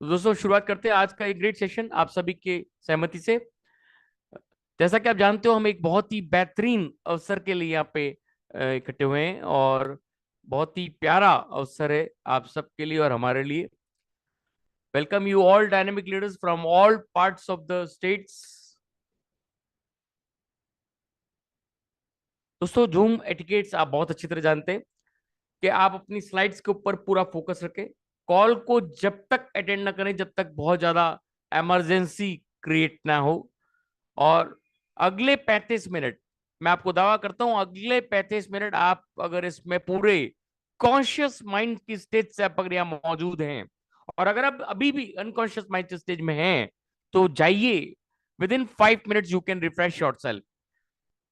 तो दोस्तों शुरुआत करते हैं आज का एक ग्रेट सेशन आप सभी के सहमति से। जैसा कि आप जानते हो हम एक बहुत ही बेहतरीन अवसर के लिए यहाँ पे इकट्ठे हुए हैं और बहुत ही प्यारा अवसर है आप सबके लिए और हमारे लिए। Welcome you all dynamic leaders from all parts of the states. दोस्तों जूम एटिकेट्स आप बहुत अच्छी तरह जानते हैं कि आप अपनी स्लाइड्स के ऊपर पूरा फोकस रखें। कॉल को जब तक अटेंड ना करें जब तक बहुत ज्यादा इमरजेंसी क्रिएट ना हो। और अगले 35 मिनट मैं आपको दावा करता हूं, अगले 35 मिनट आप अगर इसमें पूरे कॉन्शियस माइंड की स्टेज से आप अगर यहाँ मौजूद हैं और अगर आप अभी भी अनकॉन्शियस माइंड स्टेज में हैं तो जाइए। With in 5 minutes you can refresh your self.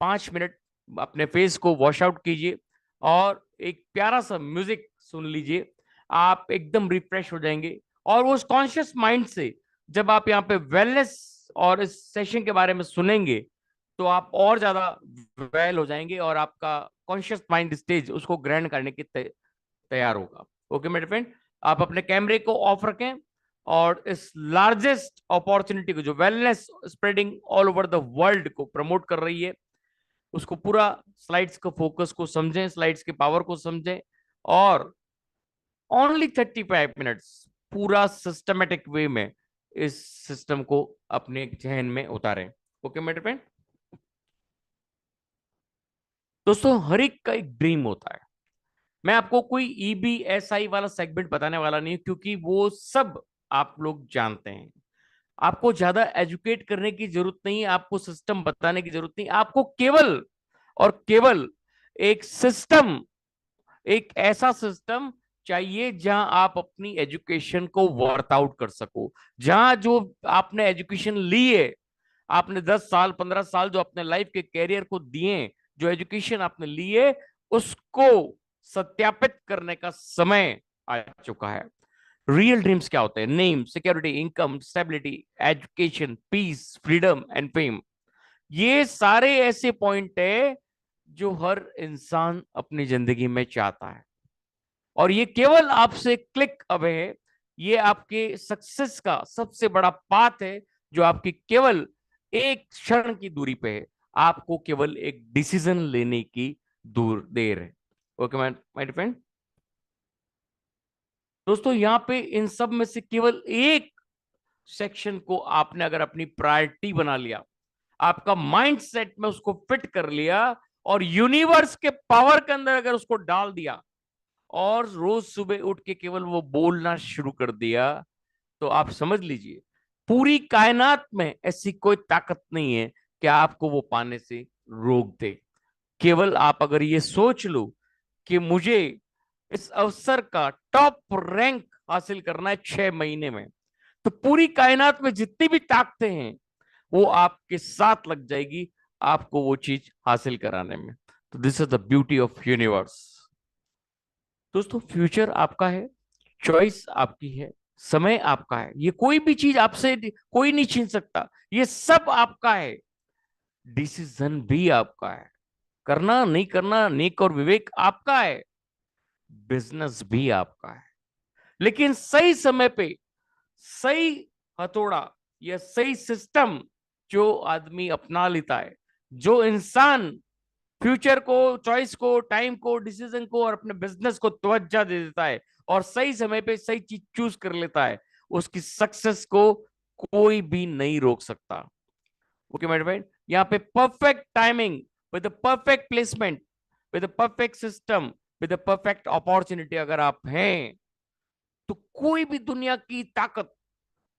5 minute अपने फेस को वॉश आउट कीजिए और एक प्यारा सा म्यूजिक सुन लीजिए। आप एकदम रिफ्रेश हो जाएंगे और उस कॉन्शियस माइंड से जब आप यहाँ पे वेलनेस और इस सेशन के बारे में सुनेंगे तो आप और ज्यादा वेल हो जाएंगे और आपका कॉन्शियस माइंड स्टेज उसको ग्रहण करने की तैयार होगा। ओके मेरे फ्रेंड, आप अपने कैमरे को ऑफ रखें और इस लार्जेस्ट अपॉर्चुनिटी को जो wellness spreading all over the world को प्रमोट कर रही है उसको पूरा स्लाइड्स का फोकस को समझें, स्लाइड्स के पावर को समझें और ओनली 35 मिनट्स पूरा सिस्टमेटिक वे में इस सिस्टम को अपने जहन में उतारें। ओके मेरे फ्रेंड, दोस्तों हर एक का एक ड्रीम होता है। मैं आपको कोई EBSI वाला सेगमेंट बताने वाला नहीं क्योंकि वो सब आप लोग जानते हैं। आपको ज्यादा एजुकेट करने की जरूरत नहीं, आपको सिस्टम बताने की जरूरत नहीं। आपको केवल और केवल एक सिस्टम, एक ऐसा सिस्टम चाहिए जहां आप अपनी एजुकेशन को वर्क आउट कर सको। जहां जो आपने एजुकेशन ली है, आपने 10 साल 15 साल जो अपने लाइफ के कैरियर को दिए, जो एजुकेशन आपने ली है उसको सत्यापित करने का समय आ चुका है। रियल ड्रीम्स क्या होते हैं? Name, security, income, stability, education, peace, freedom and fame. ये सारे ऐसे पॉइंट है जो हर इंसान अपनी जिंदगी में चाहता है और ये केवल आपसे क्लिक अवे है। ये आपके सक्सेस का सबसे बड़ा पाथ है जो आपकी केवल एक क्षण की दूरी पे है। आपको केवल एक डिसीजन लेने की दूर देर है। ओके माय फ्रेंड, दोस्तों यहाँ पे इन सब में से केवल एक सेक्शन को आपने अगर अपनी प्रायोरिटी बना लिया, आपका माइंड सेट में उसको फिट कर लिया और यूनिवर्स के पावर के अंदर अगर उसको डाल दिया और रोज सुबह उठ के केवल वो बोलना शुरू कर दिया तो आप समझ लीजिए पूरी कायनात में ऐसी कोई ताकत नहीं है कि आपको वो पाने से रोक दे। केवल आप अगर ये सोच लो कि मुझे इस अवसर का टॉप रैंक हासिल करना है 6 महीने में, तो पूरी कायनात में जितनी भी ताकतें हैं वो आपके साथ लग जाएगी आपको वो चीज हासिल कराने में। तो this is the beauty of universe. दोस्तों फ्यूचर आपका है, चॉइस आपकी है, समय आपका है। ये कोई भी चीज आपसे कोई नहीं छीन सकता, ये सब आपका है। डिसीजन भी आपका है, करना नहीं करना नेक और विवेक आपका है। बिजनेस भी आपका है। लेकिन सही समय पे सही हथौड़ा या सही सिस्टम जो आदमी अपना लेता है, जो इंसान फ्यूचर को, चॉइस को, टाइम को, डिसीजन को और अपने बिजनेस को तवज्जो दे देता है और सही समय पे सही चीज चूज कर लेता है, उसकी सक्सेस को कोई भी नहीं रोक सकता। ओके मेरे फ्रेंड, यहाँ पे perfect timing with perfect placement, with perfect system, with perfect opportunity अगर आप हैं तो कोई भी दुनिया की ताकत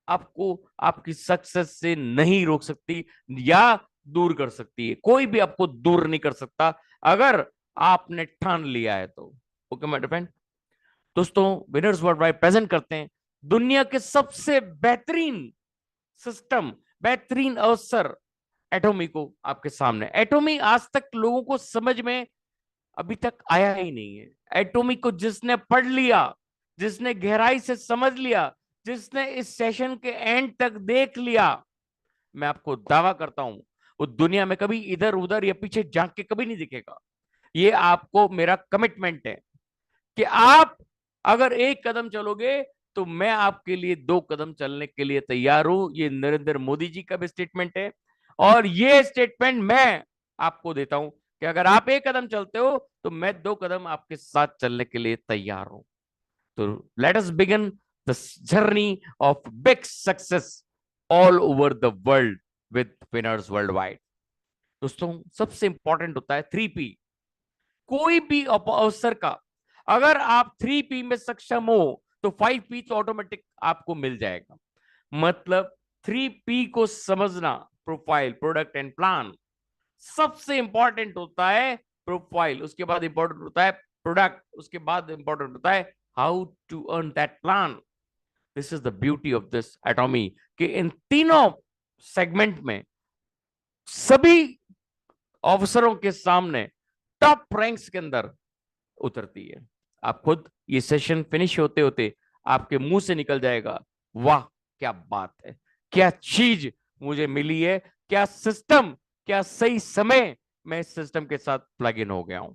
आपको आपकी सक्सेस से नहीं रोक सकती या दूर कर सकती है। कोई भी आपको दूर नहीं कर सकता अगर आपने ठान लिया है तो। ओके माय फ्रेंड, दोस्तों विनर्स वर्ल्ड वाइड प्रेजेंट करते हैं दुनिया के सबसे बेहतरीन सिस्टम, बेहतरीन अवसर एटॉमी को आपके सामने। एटॉमी आज तक लोगों को समझ में अभी तक आया ही नहीं है। एटॉमी को जिसने पढ़ लिया, जिसने गहराई से समझ लिया, जिसने इस सेशन के एंड तक देख लिया, मैं आपको दावा करता हूं वो दुनिया में कभी इधर उधर या पीछे झांक के कभी नहीं दिखेगा। ये आपको मेरा कमिटमेंट है कि आप अगर एक कदम चलोगे तो मैं आपके लिए 2 कदम चलने के लिए तैयार हूं। ये नरेंद्र मोदी जी का भी स्टेटमेंट है, और ये स्टेटमेंट मैं आपको देता हूं कि अगर आप 1 कदम चलते हो तो मैं 2 कदम आपके साथ चलने के लिए तैयार हूं। तो let us begin the journey of big success all over the world with winners world wide. दोस्तों, सबसे इंपॉर्टेंट होता है 3P। कोई भी अवसर का अगर आप 3P में सक्षम हो तो 5P तो ऑटोमेटिक आपको मिल जाएगा। मतलब 3P को समझना, प्रोफाइल, प्रोडक्ट एंड प्लान। सबसे इंपॉर्टेंट होता है प्रोफाइल, उसके बाद इंपॉर्टेंट होता है प्रोडक्ट, उसके बाद इंपॉर्टेंट होता है how to earn that plan. This is the beauty of this Atomy कि इन तीनों सेगमेंट में सभी अवसरों के सामने टॉप रैंक्स के अंदर उतरती है। आप खुद ये सेशन फिनिश होते होते आपके मुंह से निकल जाएगा, वाह क्या बात है, क्या चीज मुझे मिली है, क्या सिस्टम, क्या सही समय मैं इस सिस्टम के साथ प्लग इन हो गया हूं।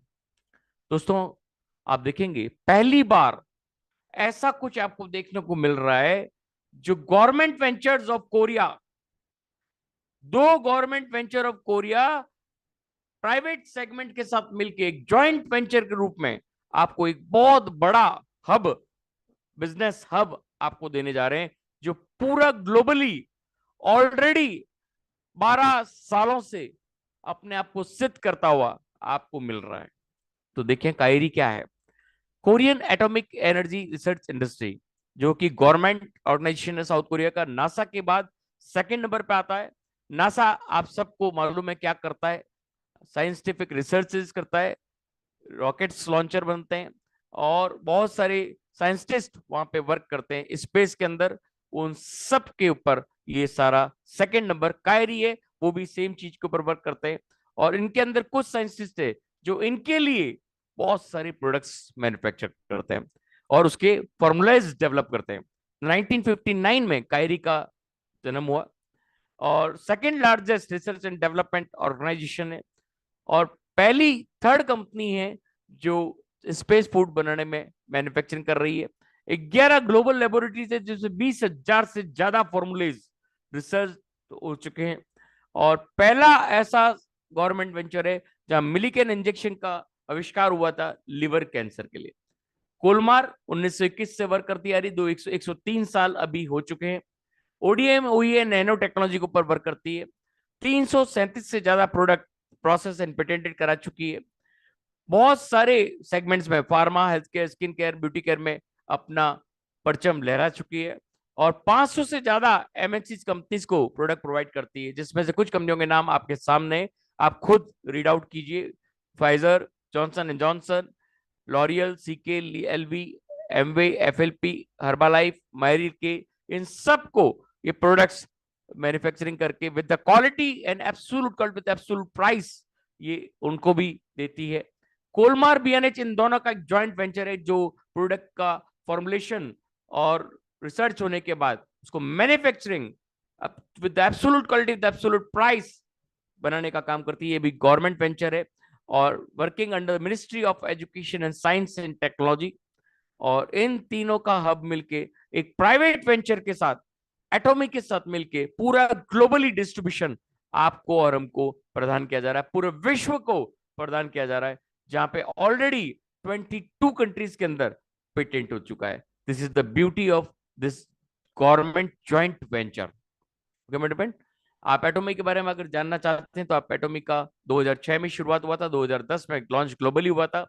दोस्तों, आप देखेंगे पहली बार ऐसा कुछ आपको देखने को मिल रहा है जो government ventures of Korea, 2 government venture of Korea private segment के साथ मिलकर एक जॉइंट वेंचर के रूप में आपको एक बहुत बड़ा हब, बिजनेस हब आपको देने जा रहे हैं, जो पूरा ग्लोबली ऑलरेडी 12 सालों से अपने आप को सिद्ध करता हुआ आपको मिल रहा है। तो देखिए कायरी क्या है। Korean atomic energy research industry, जो कि गवर्नमेंट ऑर्गेनाइजेशन है साउथ कोरिया का, नासा के बाद सेकंड नंबर पे आता है। नासा आप सबको मालूम है क्या करता है, साइंटिफिक रिसर्चेस करता है, रॉकेट्स लॉन्चर बनते हैं, और बहुत सारे साइंटिस्ट वहां पे वर्क करते हैं स्पेस के अंदर। उन सब के ऊपर ये सारा सेकंड नंबर कायरी है, वो भी सेम चीज के ऊपर वर्क करते हैं। और इनके अंदर कुछ साइंटिस्ट है जो इनके लिए बहुत सारे प्रोडक्ट्स मैन्युफैक्चर करते हैं और उसके फॉर्मूलाज डेवलप करते हैं। 1959 में कायरी का जन्म हुआ और second largest research and development organisation है, और पहली थर्ड कंपनी है जो स्पेस फूड बनाने में मैन्युफैक्चरिंग कर रही है। 11 ग्लोबल लेबोरेटरीज है जिसमें 20,000 से ज्यादा फॉर्मूलेज रिसर्च हो चुके हैं, और पहला ऐसा गवर्नमेंट वेंचर है जहां मिलिकन इंजेक्शन का आविष्कार हुआ था लिवर कैंसर के लिए। कोलमार 1921 से वर्क करती आ रही, 103 साल अभी हो चुके हैं। ओडीएम ओईए नैनो टेक्नोलॉजी के ऊपर वर्क करती है। 337 से ज्यादा प्रोडक्ट प्रोसेस एंड पेटेंटेड करा चुकी है। बहुत सारे सेगमेंट्स में, pharma, health care, skin care, beauty care में अपना परचम लहरा चुकी है, और 500 से ज्यादा एमएनसी कंपनीज को प्रोडक्ट प्रोवाइड करती है, जिसमें से कुछ कंपनियों के नाम आपके सामने, आप खुद रीड आउट कीजिए। Pfizer, Johnson and Johnson, L'Oreal, CK, LV, Amway, FLP, Herbalife, मायरी के, इन सबको ये प्रोडक्ट्स मैन्युफैक्चरिंग करके with the quality and absolute quality with absolute price ये उनको भी देती है। कोलमार बीएनएच इन दोनों का एक जॉइंट वेंचर है जो प्रोडक्ट का फॉर्मुलेशन और रिसर्च होने के बाद उसको manufacturing with absolute quality with absolute price बनाने का काम करती है। ये भी गवर्नमेंट वेंचर है और working under ministry of education and science and technology. और इन तीनों का हब मिलके एक प्राइवेट वेंचर के साथ, एटॉमिक के साथ मिलके पूरा ग्लोबली डिस्ट्रीब्यूशन आपको और हमको प्रदान किया जा रहा है, पूरे विश्व को प्रदान किया जा रहा है, जहां पे ऑलरेडी 22 कंट्रीज के अंदर पेटेंट हो चुका है। This is the beauty of this government joint venture. Okay मेरे फ्रेंड, आप एटॉमी के बारे में अगर जानना चाहते हैं तो आप एटॉमी का 2006 में शुरुआत हुआ था, 2010 में लॉन्च ग्लोबली हुआ था,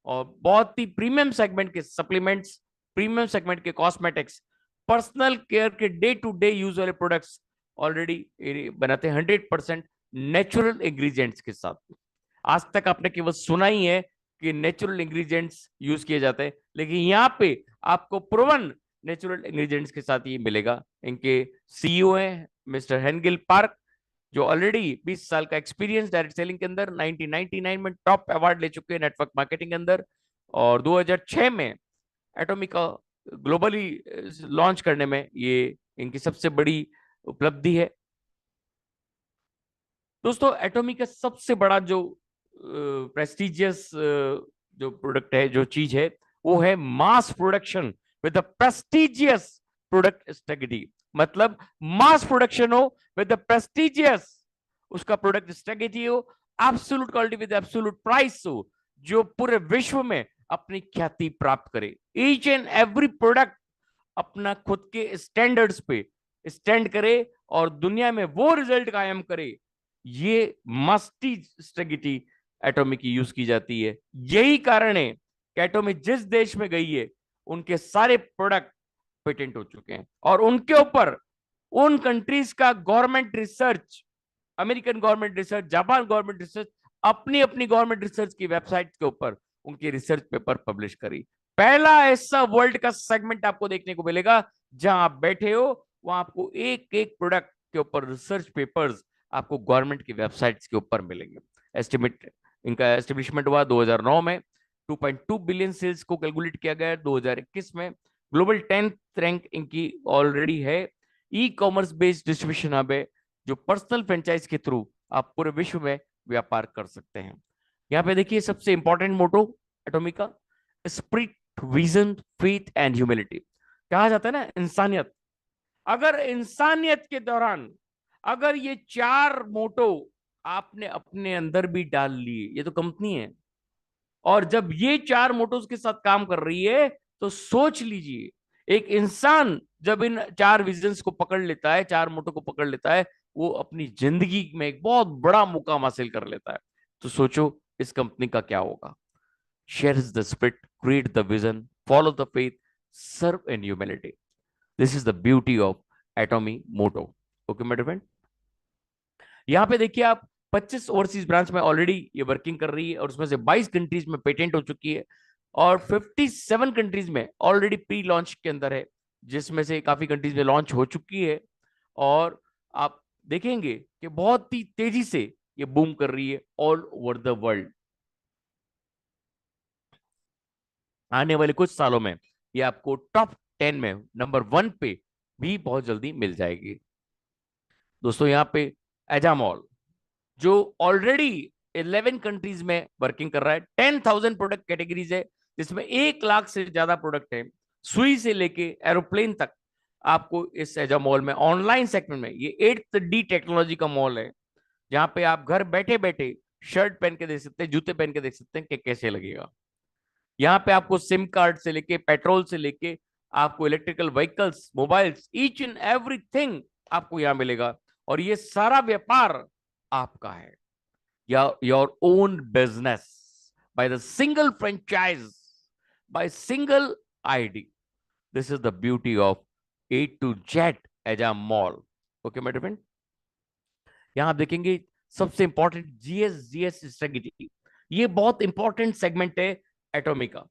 और बहुत ही प्रीमियम सेगमेंट के सप्लीमेंट्स, प्रीमियम सेगमेंट के कॉस्मेटिक्स, पर्सनल केयर के डे टू डे यूज वाले प्रोडक्ट्स ऑलरेडी बनाते हैं 100% नेचुरल इंग्रेडिएंट्स के साथ। आज तक आपने केवल सुना ही है कि नेचुरल इंग्रेडिएंट्स यूज किए जाते हैं, लेकिन यहाँ पे आपको प्रूवन नेचुरल इंग्रेडिएंट्स के साथ ये मिलेगा। इनके सीईओ हैं मिस्टर हेनगिल पार्क, जो ऑलरेडी 20 साल का एक्सपीरियंस डायरेक्ट सेलिंग के अंदर, 1999 में टॉप अवार्ड ले चुके हैं नेटवर्क मार्केटिंग के अंदर, और 2006 में एटॉमिक का ग्लोबली लॉन्च करने में ये इनकी सबसे बड़ी उपलब्धि है। दोस्तों, एटॉमिक का सबसे बड़ा जो प्रेस्टिजियस जो प्रोडक्ट है, जो चीज है, वो है mass production with the prestigious product stability, मतलब मास प्रोडक्शन हो विद द प्रेस्टिजियस, उसका प्रोडक्ट स्टेबिलिटी हो, absolute quality with absolute price हो, जो पूरे विश्व में अपनी ख्याति प्राप्त करे। ईच एंड एवरी प्रोडक्ट अपना खुद के स्टैंडर्ड्स पे स्टैंड करे और दुनिया में वो रिजल्ट कायम करे। ये मस्टी स्ट्रेटेजी एटॉमिक की यूज की जाती है। यही कारण है कि एटॉमिक जिस देश में गई है उनके सारे प्रोडक्ट पेटेंट हो चुके हैं, और उनके ऊपर उन कंट्रीज का government research, American government research, Japan government research, अपनी अपनी गवर्नमेंट रिसर्च की वेबसाइट के ऊपर उनके रिसर्च पेपर पब्लिश करी। पहला ऐसा वर्ल्ड का सेगमेंट आपको देखने को मिलेगा जहां आप बैठे हो वहां आपको एक एक प्रोडक्ट के ऊपर रिसर्च पेपर्स आपको गवर्नमेंट की वेबसाइट्स के ऊपर मिलेंगे। एस्टिमेट इनका एस्टेब्लिशमेंट हुआ 2009 में, 2.2 बिलियन सेल्स को कैलकुलेट किया गया 2021 में। ग्लोबल 10th रैंक इनकी ऑलरेडी है। E commerce based distribution hub है, जो पर्सनल फ्रेंचाइज के थ्रू आप पूरे विश्व में व्यापार कर सकते हैं। यहाँ पे देखिए सबसे इंपॉर्टेंट मोटो एटॉमिक का, spirit, vision, faith and humility. कहा जाता है ना इंसानियत, अगर इंसानियत के दौरान अगर ये चार मोटो आपने अपने अंदर भी डाल लिए, ये तो कंपनी है, और जब ये चार मोटोस के साथ काम कर रही है तो सोच लीजिए एक इंसान जब इन चार विजन्स को पकड़ लेता है, चार मोटो को पकड़ लेता है, वो अपनी जिंदगी में एक बहुत बड़ा मुकाम हासिल कर लेता है। तो सोचो इस कंपनी का क्या होगा। Share the spirit, create the vision, follow the faith, serve in humility. This is the beauty of Atomy motto. Okay मेरे फ्रेंड, यहां पे देखिए आप 25 ओवरसीज ब्रांच में ऑलरेडी ये वर्किंग कर रही है, और उसमें से 22 कंट्रीज में पेटेंट हो चुकी है, और 57 कंट्रीज में ऑलरेडी प्री लॉन्च के अंदर है, जिसमें से काफी कंट्रीज में लॉन्च हो चुकी है। और आप देखेंगे कि बहुत ही तेजी से ये बूम कर रही है ऑल ओवर द वर्ल्ड। आने वाले कुछ सालों में ये आपको टॉप 10 में नंबर 1 पे भी बहुत जल्दी मिल जाएगी। दोस्तों यहाँ पे एजामॉल, जो ऑलरेडी 11 कंट्रीज में वर्किंग कर रहा है, 10,000 प्रोडक्ट कैटेगरीज है, जिसमें 1 लाख से ज्यादा प्रोडक्ट है, सुई से लेके एरोप्लेन तक आपको इस एजा मॉल में ऑनलाइन सेगमेंट में। ये 8th डी टेक्नोलॉजी का मॉल है, जहां पे आप घर बैठे बैठे शर्ट पहन के देख सकते हैं, जूते पहन के देख सकते हैं कि कैसे लगेगा। यहाँ पे आपको सिम कार्ड से लेके पेट्रोल से लेके आपको electrical vehicles, mobiles, each and everything आपको यहाँ मिलेगा, और ये सारा व्यापार आपका है। your own business by the single franchise, by single ID. This is the beauty of A to Z Eja Mall. Okay, my dear friend. यहां आप देखेंगे सबसे इंपॉर्टेंट जीएस स्ट्रेटेजी, ये बहुत इंपॉर्टेंट सेगमेंट है एटॉमिक का।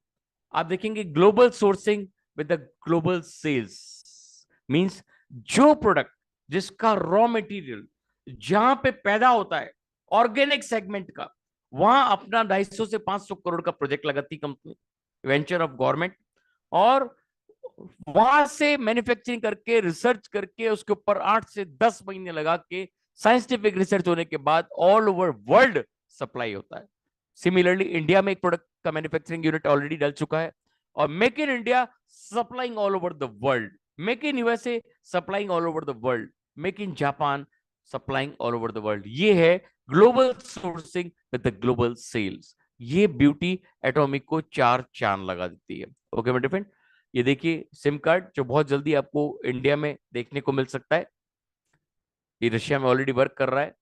आप देखेंगे global sourcing with the global sales, means जो प्रोडक्ट जिसका रॉ मटेरियल जहां पे पैदा होता है ऑर्गेनिक सेगमेंट का, वहां अपना 250 से 500 करोड़ का प्रोजेक्ट लगाती कंपनी, वेंचर ऑफ गवर्नमेंट, और वहां से मैन्युफैक्चरिंग करके रिसर्च करके उसके ऊपर 8 से 10 महीने लगा के साइंटिफिक रिसर्च होने के बाद ऑल ओवर वर्ल्ड सप्लाई होता है। सिमिलरली इंडिया में एक प्रोडक्ट का मैन्युफैक्चरिंग यूनिट ऑलरेडी डल चुका है, और make in India supplying all over the world, make in USA supplying all over the world, make in Japan supplying all over the world. ये है global sourcing with the global sales. ये beauty atomic को 4 चांद लगा देती है। Okay मेरे friend, ये देखिए सिम कार्ड जो बहुत जल्दी आपको इंडिया में देखने को मिल सकता है, ये रशिया में ऑलरेडी वर्क कर रहा है।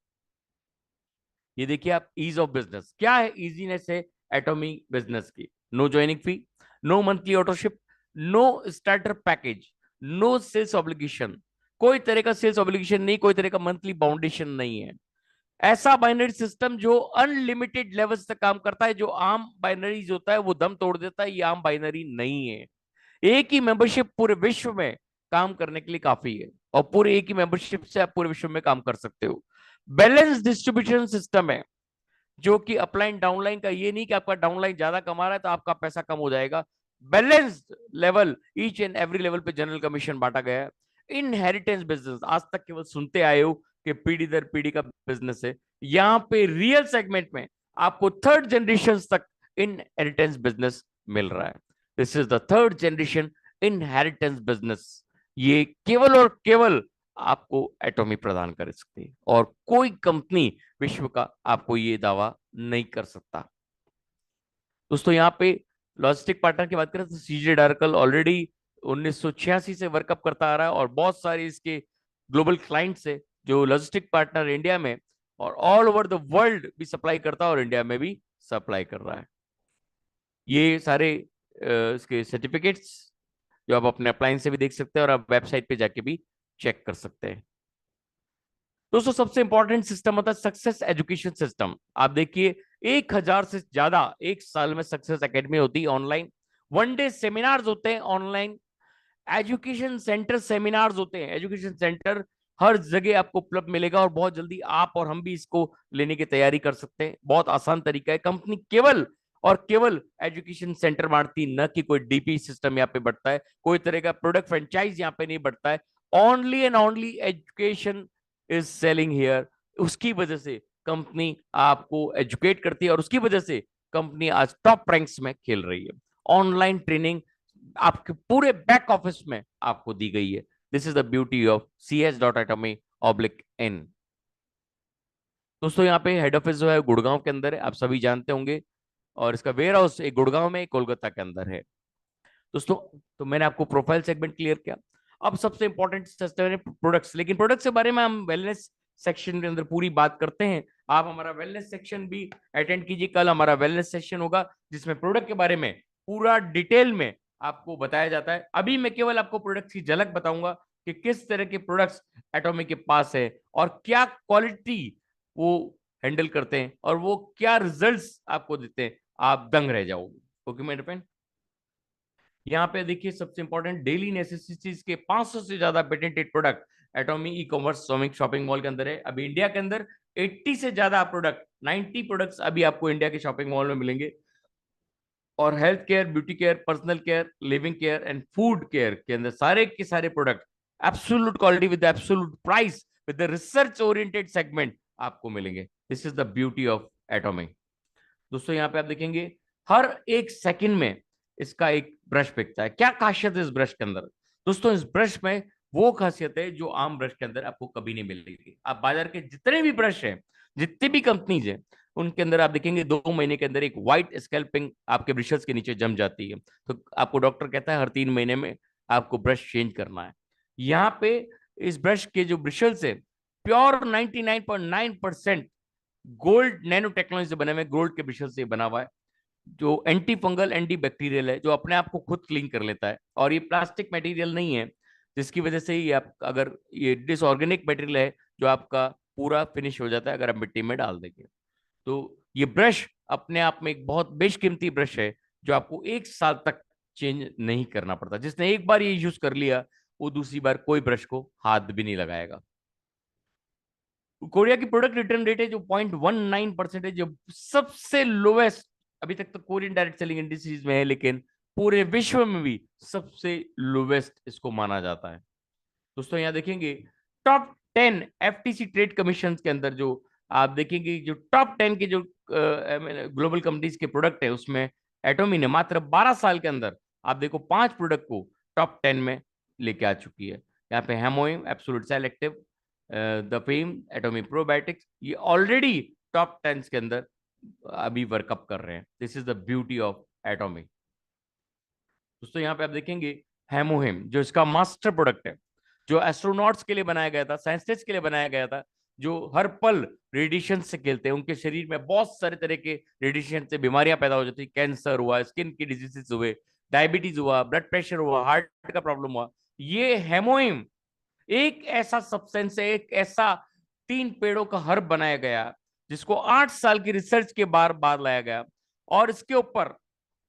ये देखिए आप ईज ऑफ बिजनेस, क्या है इजीनेस है एटॉमिक बिजनेस की। No joining fee, no monthly autoship, no starter package, no sales obligation, कोई तरह का सेल्स ऑब्लिगेशन नहीं, कोई तरह का मंथली बाउंडेशन नहीं है। ऐसा बाइनरी सिस्टम जो अनलिमिटेड लेवल्स तक काम करता है, जो आम बाइनरीज होता है वो दम तोड़ देता है, ये आम बाइनरी नहीं है। एक ही मेंबरशिप पूरे विश्व में काम करने के लिए काफी है, और पूरे एक ही मेंबरशिप से आप पूरे विश्व में काम कर सकते हो। बैलेंस डिस्ट्रीब्यूशन सिस्टम है, जो कि अपलाइन डाउनलाइन का ये नहीं कि आपका डाउनलाइन ज्यादा कमा रहा है तो आपका पैसा कम हो जाएगा। Balanced level, each and every level पे जनरल कमीशन बांटा गया है। इनहेरिटेंस बिजनेस, आज तक केवल सुनते आए हो कि पीढ़ी दर पीढ़ी का बिजनेस है, यहाँ पे रियल सेगमेंट में आपको 3rd जनरेशन तक इनहेरिटेंस बिजनेस मिल रहा है। This is the 3rd generation inheritance business, ये केवल और केवल आपको एटॉमी प्रदान कर सकती है, और कोई कंपनी विश्व का आपको ये दावा नहीं कर सकता। दोस्तों यहाँ पे लॉजिस्टिक पार्टनर की बात करें तो सीजे डार्कल ऑलरेडी 1986 से वर्कअप करता आ रहा है, और बहुत सारे इसके ग्लोबल क्लाइंट्स है जो लॉजिस्टिक पार्टनर इंडिया में और ऑल ओवर द वर्ल्ड भी सप्लाई करता है, और इंडिया में भी सप्लाई कर रहा है। ये सारे इसके सर्टिफिकेट्स जो आप अपने अप्लायंस से भी देख सकते हैं, और आप वेबसाइट पे जाके भी चेक कर सकते हैं। दोस्तों सबसे इंपॉर्टेंट सिस्टम होता है सक्सेस एजुकेशन सिस्टम। आप देखिए 1000 से ज्यादा एक साल में सक्सेस एकेडमी होती है ऑनलाइन, वन डे सेमिनार्स होते हैं ऑनलाइन, एजुकेशन सेंटर सेमिनार्स होते हैं। एजुकेशन सेंटर हर जगह आपको उपलब्ध मिलेगा, और बहुत जल्दी आप और हम भी इसको लेने की तैयारी कर सकते हैं। बहुत आसान तरीका है, कंपनी केवल और केवल एजुकेशन सेंटर मारती, न कि कोई डीपी सिस्टम यहाँ पे बढ़ता है, कोई तरह का प्रोडक्ट फ्रेंचाइज यहाँ पे नहीं बढ़ता है। Only and only education is selling here. उसकी वजह से कंपनी आपको एजुकेट करती है, और उसकी वजह से कंपनी आज टॉप रैंक्स में खेल रही है। ऑनलाइन ट्रेनिंग आपके पूरे बैक ऑफिस में आपको दी गई है। This is the beauty of cs.atomy/n। दोस्तों यहाँ पे हेड ऑफिस जो है गुड़गांव के अंदर है, आप सभी जानते होंगे, और इसका वेयर हाउस एक गुड़गांव में, एक कोलकाता के अंदर है। दोस्तों तो मैंने आपको प्रोफाइल सेगमेंट क्लियर किया। अब सबसे इंपॉर्टेंट सस्टेनेबल प्रोडक्ट्स, लेकिन प्रोडक्ट्स के बारे में हम वेलनेस सेक्शन के अंदर पूरी बात करते हैं। आप हमारा वेलनेस सेक्शन भी अटेंड कीजिए। कल हमारा वेलनेस सेशन होगा जिसमें प्रोडक्ट के बारे में पूरा डिटेल में आपको बताया जाता है। अभी मैं केवल आपको प्रोडक्ट की झलक बताऊंगा कि किस तरह के प्रोडक्ट्स एटॉमिक के पास है, और क्या क्वालिटी वो हैंडल करते हैं, और वो क्या रिजल्ट्स आपको देते हैं। आप दंग रह जाओगे। ओके मेरे फ्रेंड, यहाँ पे देखिए सबसे इंपॉर्टेंट डेली नेसेसिटीज के 500 से ज्यादा patented product एटॉमी e commerce shopping mall के अंदर है। अभी इंडिया के अंदर 80 से ज्यादा प्रोडक्ट, 90 प्रोडक्ट्स अभी आपको इंडिया के शॉपिंग मॉल में मिलेंगे। और health care, beauty care, personal care, living care and food care के अंदर सारे के सारे product absolute quality with absolute price with the research oriented segment आपको मिलेंगे। This is the beauty of Atomy. दोस्तों यहाँ पे आप देखेंगे हर एक सेकंड में इसका एक ब्रश बिकता है। क्या खासियत है इस ब्रश के अंदर? दोस्तों इस ब्रश में वो खासियत है जो आम ब्रश के अंदर आपको कभी नहीं मिलेगी। आप बाजार के जितने भी ब्रश हैं, जितनी भी कंपनीज हैं, उनके अंदर आप देखेंगे 2 महीने के अंदर एक व्हाइट स्कैल्पिंग आपके ब्रशेस के नीचे जम जाती है। तो आपको डॉक्टर कहता है हर 3 महीने में आपको ब्रश चेंज करना है। यहाँ पे इस ब्रश के जो ब्रिशल्स है प्योर 99.9% गोल्ड नैनो टेक्नोलॉजी से बने हुए, गोल्ड के ब्रिशल से बना हुआ है, जो एंटी फंगल एंटी बैक्टीरियल है, जो अपने आप को खुद क्लीन कर लेता है। और ये प्लास्टिक मटेरियल नहीं है जिसकी वजह से ही आप, अगर ये डिसऑर्गेनिक मटेरियल है जो आपका पूरा फिनिश हो जाता है अगर आप मिट्टी में डाल देंगे। तो ये ब्रश अपने आप में एक बहुत बेशकीमती ब्रश है जो आपको 1 साल तक चेंज नहीं करना पड़ता। जिसने एक बार ये यूज कर लिया वो दूसरी बार कोई ब्रश को हाथ भी नहीं लगाएगा। कोरिया की प्रोडक्ट रिटर्न रेट है जो 0.19% है, जो सबसे लोवेस्ट अभी तक। तो कोरियन डायरेक्ट सेलिंग इंडस्ट्रीज में है, लेकिन पूरे विश्व में भी सबसे लोवेस्ट इसको माना जाता है। दोस्तों यहाँ देखेंगे टॉप 10 एफटीसी ट्रेड कमीशन के अंदर, जो आप देखेंगे जो टॉप 10 के जो ग्लोबल कंपनीज के प्रोडक्ट है उसमें एटॉमी ने मात्र 12 साल के अंदर आप देखो 5 प्रोडक्ट को टॉप 10 में लेके आ चुकी है। यहाँ पे HemoHIM, absolute selective, the fame, Atomy probiotics, ये ऑलरेडी टॉप 10 के अंदर अभी वर्कअप कर रहे हैं। This is the beauty of Atomy. दोस्तों यहाँ पे आप देखेंगे हेमोहिम जो इसका मास्टर प्रोडक्ट है, जो एस्ट्रोनॉट्स के लिए बनाया गया था, साइंटिस्ट के लिए बनाया गया था, जो हर पल रेडिएशन से खेलते हैं। उनके शरीर में बहुत सारे तरह के रेडिएशन से बीमारियां पैदा हो जाती, कैंसर हुआ, स्किन की डिजीजेस हुए, डायबिटीज हुआ, ब्लड प्रेशर हुआ, हार्ट का प्रॉब्लम हुआ। ये हेमोइम एक ऐसा सब्सटेंस है, एक ऐसा 3 पेड़ों का हर्ब बनाया गया जिसको 8 साल की रिसर्च के बाद लाया गया, और इसके ऊपर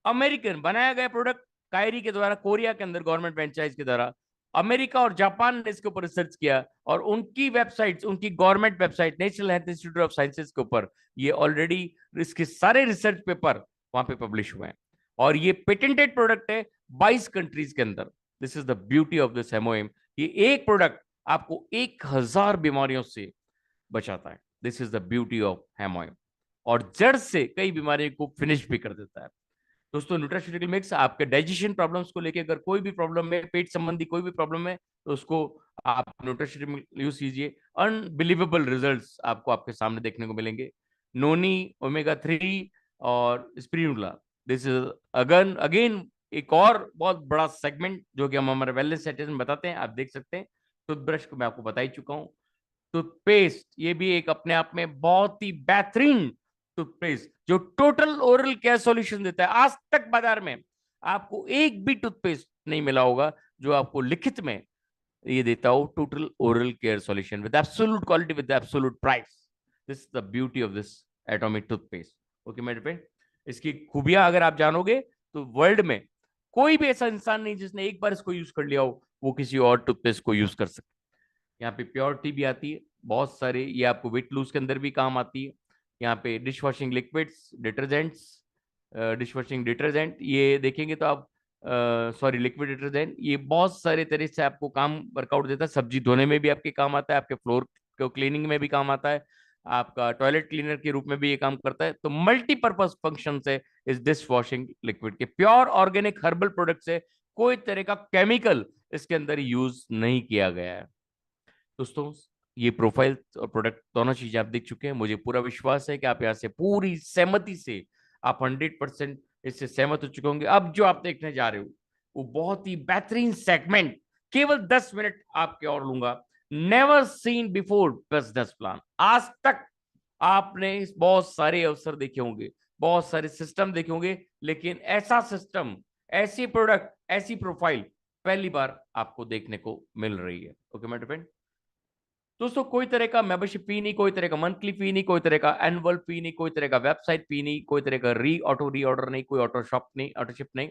अमेरिकन बनाया गया प्रोडक्ट कायरी के द्वारा, कोरिया के अंदर गवर्नमेंट फ्रेंचाइज के द्वारा। अमेरिका और जापान ने इसके ऊपर रिसर्च किया, और उनकी वेबसाइट, उनकी government website national health institute of sciences के ऊपर ये ऑलरेडी इसके सारे रिसर्च पेपर वहां पे पब्लिश हुए हैं, और ये पेटेंटेड प्रोडक्ट है 22 कंट्रीज के अंदर। This is the beauty of this HemoHIM. ये एक प्रोडक्ट आपको 1000 बीमारियों से बचाता है। This is the beauty of HemoHIM, और जड़ से कई बीमारियों को फिनिश भी कर देता है। दोस्तों न्यूट्रास्यूटिकल मिक्स आपके डाइजेशन प्रॉब्लम्स को लेके अगर कोई भी प्रॉब्लम है, पेट संबंधी कोई भी प्रॉब्लम है, तो उसको आप न्यूट्रास्यूटिकल यूज कीजिए। अनबिलीवेबल रिजल्ट्स आपको आपके सामने देखने को मिलेंगे। नोनी, ओमेगा 3 और spirulina, this is again again एक और बहुत बड़ा सेगमेंट जो कि हम हमारे वेलनेस सेंटर में बताते हैं। आप देख सकते हैं टूथब्रश को मैं आपको बता ही चुका हूँ। टूथपेस्ट, ये भी एक अपने आप में बहुत ही बेहतरीन टूथपेस्ट जो टोटल ओरल केयर सॉल्यूशन देता है। आज तक बाजार में आपको एक भी टूथपेस्ट नहीं मिला होगा जो आपको लिखित में ये देता हो total oral care solution with absolute quality with absolute price. This is the beauty of this atomic toothpaste. Okay मेरे फ्रेंड, इसकी खूबियां अगर आप जानोगे तो वर्ल्ड में कोई भी ऐसा इंसान नहीं जिसने एक बार इसको यूज कर लिया हो वो किसी और टूथपेस्ट को यूज कर सके। यहाँ पे प्योरिटी भी आती है बहुत सारे, ये आपको वेट लूज के अंदर भी काम आती है। यहाँ पे dish washing liquids, detergents, dish washing detergent ये देखेंगे तो आप, सॉरी लिक्विड डिटर्जेंट, ये बहुत सारे तरह से आपको काम वर्कआउट देता है। सब्जी धोने में भी आपके काम आता है, आपके फ्लोर को क्लीनिंग में भी काम आता है, आपका टॉयलेट क्लीनर के रूप में भी ये काम करता है। तो मल्टीपर्पज फंक्शन है इस डिश वॉशिंग लिक्विड के। प्योर ऑर्गेनिक हर्बल प्रोडक्ट से कोई तरह का केमिकल इसके अंदर यूज नहीं किया गया है। दोस्तों ये प्रोफाइल और प्रोडक्ट दोनों चीजें आप देख चुके हैं। मुझे पूरा विश्वास है कि आप यहाँ से पूरी सहमति से आप 100% इससे सहमत हो चुके होंगे। अब जो आप देखने जा रहे हो वो बहुत ही बेहतरीन सेगमेंट, केवल 10 मिनट आपके और लूंगा। Never seen before business plan. आज तक आपने बहुत सारे अवसर देखे होंगे, बहुत सारे सिस्टम देखे होंगे, लेकिन ऐसा सिस्टम, ऐसी प्रोडक्ट, ऐसी प्रोफाइल पहली बार आपको देखने को मिल रही है। ओके माय फ्रेंड, दोस्तों कोई तरह का मेंबरशिप फी नहीं, कोई तरह का मंथली फी नहीं, कोई तरह का एनुअल फी नहीं, कोई तरह का वेबसाइट फी नहीं, कोई तरह का री ऑर्डर नहीं, कोई ऑटो शॉप नहीं, ऑटो शिप नहीं,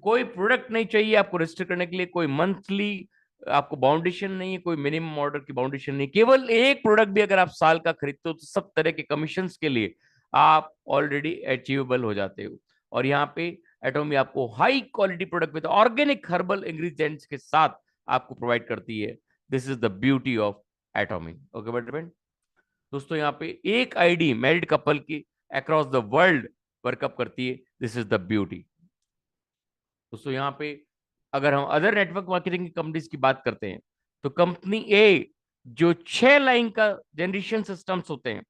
कोई प्रोडक्ट नहीं चाहिए आपको रजिस्टर करने के लिए, कोई मंथली आपको बाउंडेशन नहीं है, कोई मिनिमम ऑर्डर की बाउंडेशन नहीं। केवल एक प्रोडक्ट भी अगर आप साल का खरीदते हो तो सब तरह के कमीशन के लिए आप ऑलरेडी अचीवेबल हो जाते हो। और यहाँ पे एटोमी आपको high quality product with organic herbal ingredients के साथ आपको प्रोवाइड करती है। This is the beauty of एटॉमी। Okay but friend, दोस्तों यहाँ पे एक आईडी मैरिड कपल की अक्रॉस द वर्ल्ड वर्कअप करती है। This is the beauty. दोस्तों यहाँ पे अगर हम अदर नेटवर्क मार्केटिंग की कंपनीज की बात करते हैं तो कंपनी ए जो 6 लाइन का जनरेशन सिस्टम्स होते हैं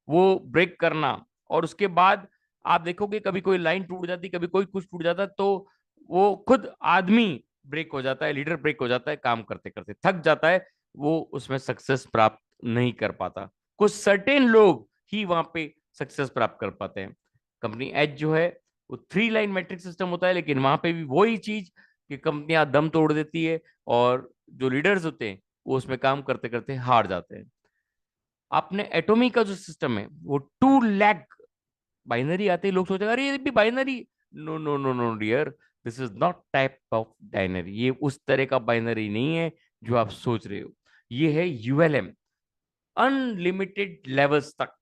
वो ब्रेक करना, और उसके बाद आप देखोगे कभी कोई लाइन टूट जाती, कभी कोई कुछ टूट जाता, तो वो खुद आदमी ब्रेक हो जाता है, लीडर ब्रेक हो जाता है, काम करते करते थक जाता है, वो उसमें सक्सेस प्राप्त नहीं कर पाता। कुछ सर्टेन लोग ही वहां पे सक्सेस प्राप्त कर पाते हैं। कंपनी एच जो है वो 3 लाइन मैट्रिक सिस्टम होता है, लेकिन वहां पे भी वही चीज कि कंपनियां दम तोड़ देती है और जो लीडर्स होते हैं वो उसमें काम करते करते हार जाते हैं। आपने एटोमी का जो सिस्टम है वो 2 लाख बाइनरी आते ही लोग सोचेंगे अरे ये भी binary. No no no no dear, this is not type of binary. ये उस तरह का बाइनरी नहीं है जो आप सोच रहे हो। ये है यूएलएम, अनलिमिटेड लेवल्स तक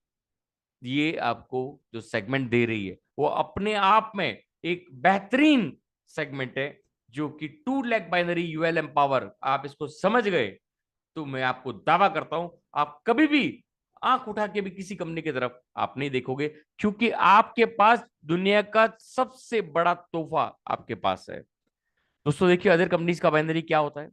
ये आपको जो सेगमेंट दे रही है वो अपने आप में एक बेहतरीन सेगमेंट है, जो कि 2 लाख बाइनरी यूएलएम पावर आप इसको समझ गए तो मैं आपको दावा करता हूं आप कभी भी आंख उठा के भी किसी कंपनी की तरफ आप नहीं देखोगे, क्योंकि आपके पास दुनिया का सबसे बड़ा तोहफा आपके पास है। दोस्तों देखिए अदर कंपनीज का बाइनरी क्या होता है,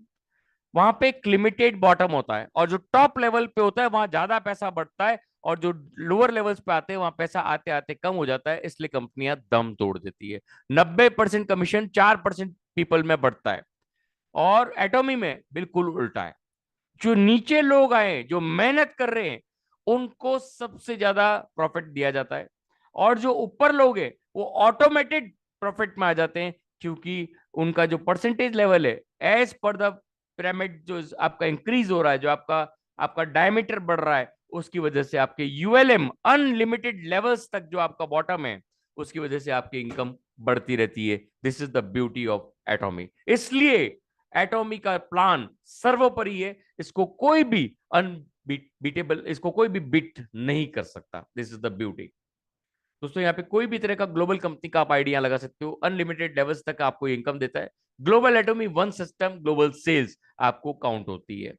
वहां पे एक लिमिटेड बॉटम होता है और जो टॉप लेवल पे होता है वहां ज्यादा पैसा बढ़ता है, और जो लोअर लेवल्स पे आते हैं वहां पैसा आते आते कम हो जाता है, इसलिए कंपनियां दम तोड़ देती है। 90% कमीशन 4% पीपल में बढ़ता है, और एटॉमी में बिल्कुल उल्टा है। जो नीचे लोग आए जो मेहनत कर रहे हैं उनको सबसे ज्यादा प्रॉफिट दिया जाता है, और जो ऊपर लोग हैं वो ऑटोमेटेड प्रॉफिट में आ जाते हैं, क्योंकि उनका जो परसेंटेज लेवल है एज पर द पिरामिड जो आपका इंक्रीज हो रहा है, जो आपका आपका डायमीटर बढ़ रहा है, उसकी वजह से आपके यूएलएम अनलिमिटेड लेवल्स तक जो आपका बॉटम है उसकी वजह से आपकी इनकम बढ़ती रहती है। This is the beauty of एटॉमी। इसलिए एटॉमी का प्लान सर्वोपरि है, इसको कोई भी अनबीटेबल, इसको कोई भी बीट नहीं कर सकता। This is the beauty. दोस्तों यहाँ पे कोई भी तरह का ग्लोबल कंपनी का आप आइडिया लगा सकते हो, अनलिमिटेड लेवल्स तक आपको इनकम देता है। Global Atomy one system global sales आपको काउंट होती है।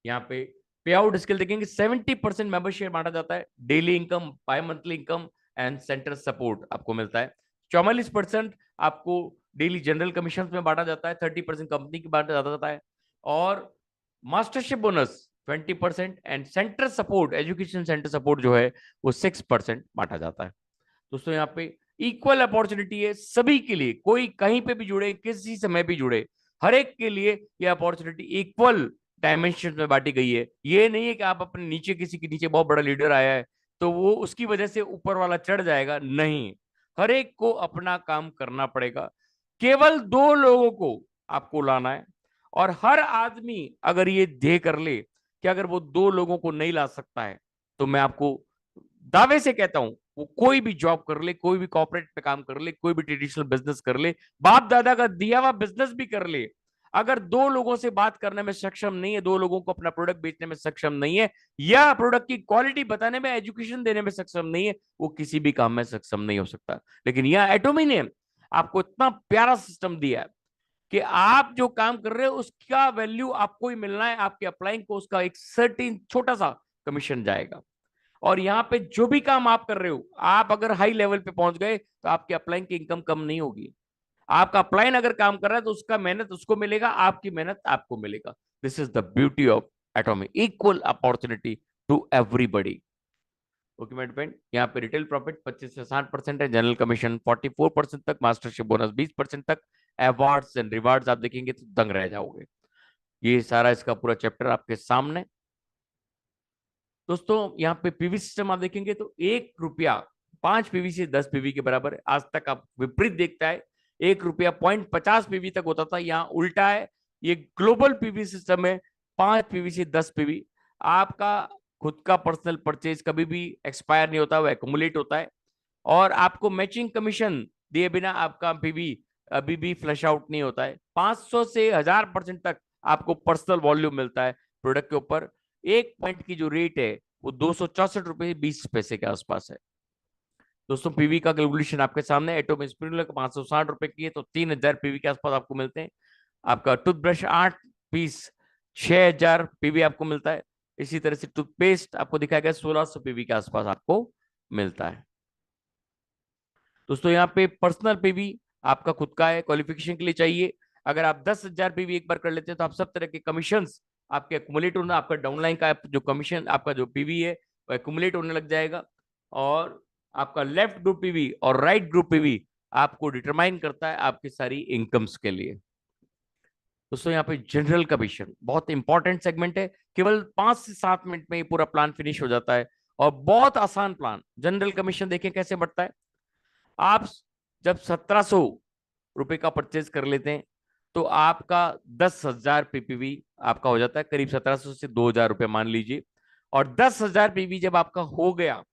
यहाँ पे पे आउट स्केल देखेंगे 70% मेंबरशिप बांटा जाता है, daily income, by monthly income and centre support आपको मिलता है। 44% आपको डेली जनरल कमीशन में बांटा जाता है, 30% कंपनी की बांटा जाता है, और mastership bonus 20% and centre support, education centre support जो है वो 6% बांटा जाता है। दोस्तों यहाँ पे इक्वल अपॉर्चुनिटी है सभी के लिए, कोई कहीं पे भी जुड़े, किसी समय भी जुड़े, हर एक के लिए ये अपॉर्चुनिटी इक्वल डायमेंशन में बांटी गई है। ये नहीं है कि आप अपने नीचे, किसी के नीचे बहुत बड़ा लीडर आया है तो वो उसकी वजह से ध्येय वाला चढ़ जाएगा, नहीं, हर एक को अपना काम करना पड़ेगा। केवल 2 लोगों को आपको लाना है, और हर आदमी अगर ये ध्येय कर ले कि अगर वो 2 लोगों को नहीं ला सकता है, तो मैं आपको दावे से कहता हूं वो कोई भी जॉब कर ले, कोई भी कॉर्पोरेट पे काम कर ले, कोई भी ट्रेडिशनल बिजनेस कर ले, बाप दादा का दिया हुआ बिजनेस भी कर ले, अगर 2 लोगों से बात करने में सक्षम नहीं है, 2 लोगों को अपना प्रोडक्ट बेचने में सक्षम नहीं है, या प्रोडक्ट की क्वालिटी बताने में, एजुकेशन देने में सक्षम नहीं है, वो किसी भी काम में सक्षम नहीं हो सकता। लेकिन यह एटॉमी ने आपको इतना प्यारा सिस्टम दिया है कि आप जो काम कर रहे हो उसका वैल्यू आपको ही मिलना है, आपके अप्लाइंग को उसका एक सर्टेन छोटा सा कमीशन जाएगा। और यहाँ पे जो भी काम आप कर रहे हो, आप अगर हाई लेवल पे पहुंच गए तो आपके अप्लाइंग की इनकम कम नहीं होगी। आपका अप्लाइन अगर काम कर रहा है तो उसका मेहनत उसको मिलेगा, आपकी मेहनत आपको मिलेगा। This is the beauty of Atomy, equal opportunity to everybody. Okay my friend, यहाँ पे रिटेल प्रॉफिट 25 से 60% है, जनरल कमीशन 44% तक, मास्टरशिप बोनस 20% तक, अवार्ड्स एंड रिवार्ड्स आप देखेंगे तो दंग रह जाओगे। ये सारा इसका पूरा चैप्टर आपके सामने। दोस्तों यहाँ पे पीवी सिस्टम आप देखेंगे तो 1 रुपया 5 पीवी से 10 पीवी के बराबर है। आज तक आप विपरीत देखता है, 1 रुपया 0.50 पीवी तक होता था, यहाँ उल्टा है। ये ग्लोबल पीवी सिस्टम है, 5 पीवी से 10 पीवी। आपका खुद का पर्सनल परचेज कभी भी एक्सपायर नहीं होता, वो एक्यूमुलेट होता है, और आपको मैचिंग कमीशन दिए बिना आपका पीवी अभी भी फ्लश आउट नहीं होता है। 500 से 1000% तक आपको पर्सनल वॉल्यूम मिलता है प्रोडक्ट के ऊपर। 1 पॉइंट की जो रेट है वो 264 रुपए 20 पैसे के आसपास है। दोस्तों पीवी का कैलकुलेशन आपके सामने, एटोम स्पिरुलिना का 560 रुपए की है तो 3000 पीवी के आसपास आपको मिलते हैं। आपका टूथब्रश 8 पीस 6000 पीवी आपको मिलता है। इसी तरह से टूथपेस्ट आपको दिखाया गया 1600 पीवी के आसपास आपको मिलता है। दोस्तों यहाँ पे पर्सनल पीवी आपका खुद का है, क्वालिफिकेशन के लिए चाहिए। अगर आप 10,000 पीवी एक बार कर लेते हैं तो आप सब तरह के कमीशन आपके एक्यूमुलेट होना, आपका डाउनलाइन का जो कमीशन, आपका जो पीवी है वो एक्यूमुलेट होने लग जाएगा। और आपका लेफ्ट ग्रुप पीवी और राइट ग्रुप पीवी आपको डिटरमाइन करता है आपकी सारी इनकम्स के लिए। दोस्तों यहाँ पे जनरल कमीशन बहुत इंपॉर्टेंट सेगमेंट है, केवल 5 से 7 मिनट में ये पूरा प्लान फिनिश हो जाता है, और बहुत आसान प्लान। जनरल कमीशन देखें कैसे बढ़ता है। आप जब 1700 रुपए का परचेज कर लेते हैं तो आपका 10,000 पीपीवी आपका हो जाता है, करीब 1700 से 2,000 रुपए मान लीजिए। और 10,000 पीवी जब आपका हो गया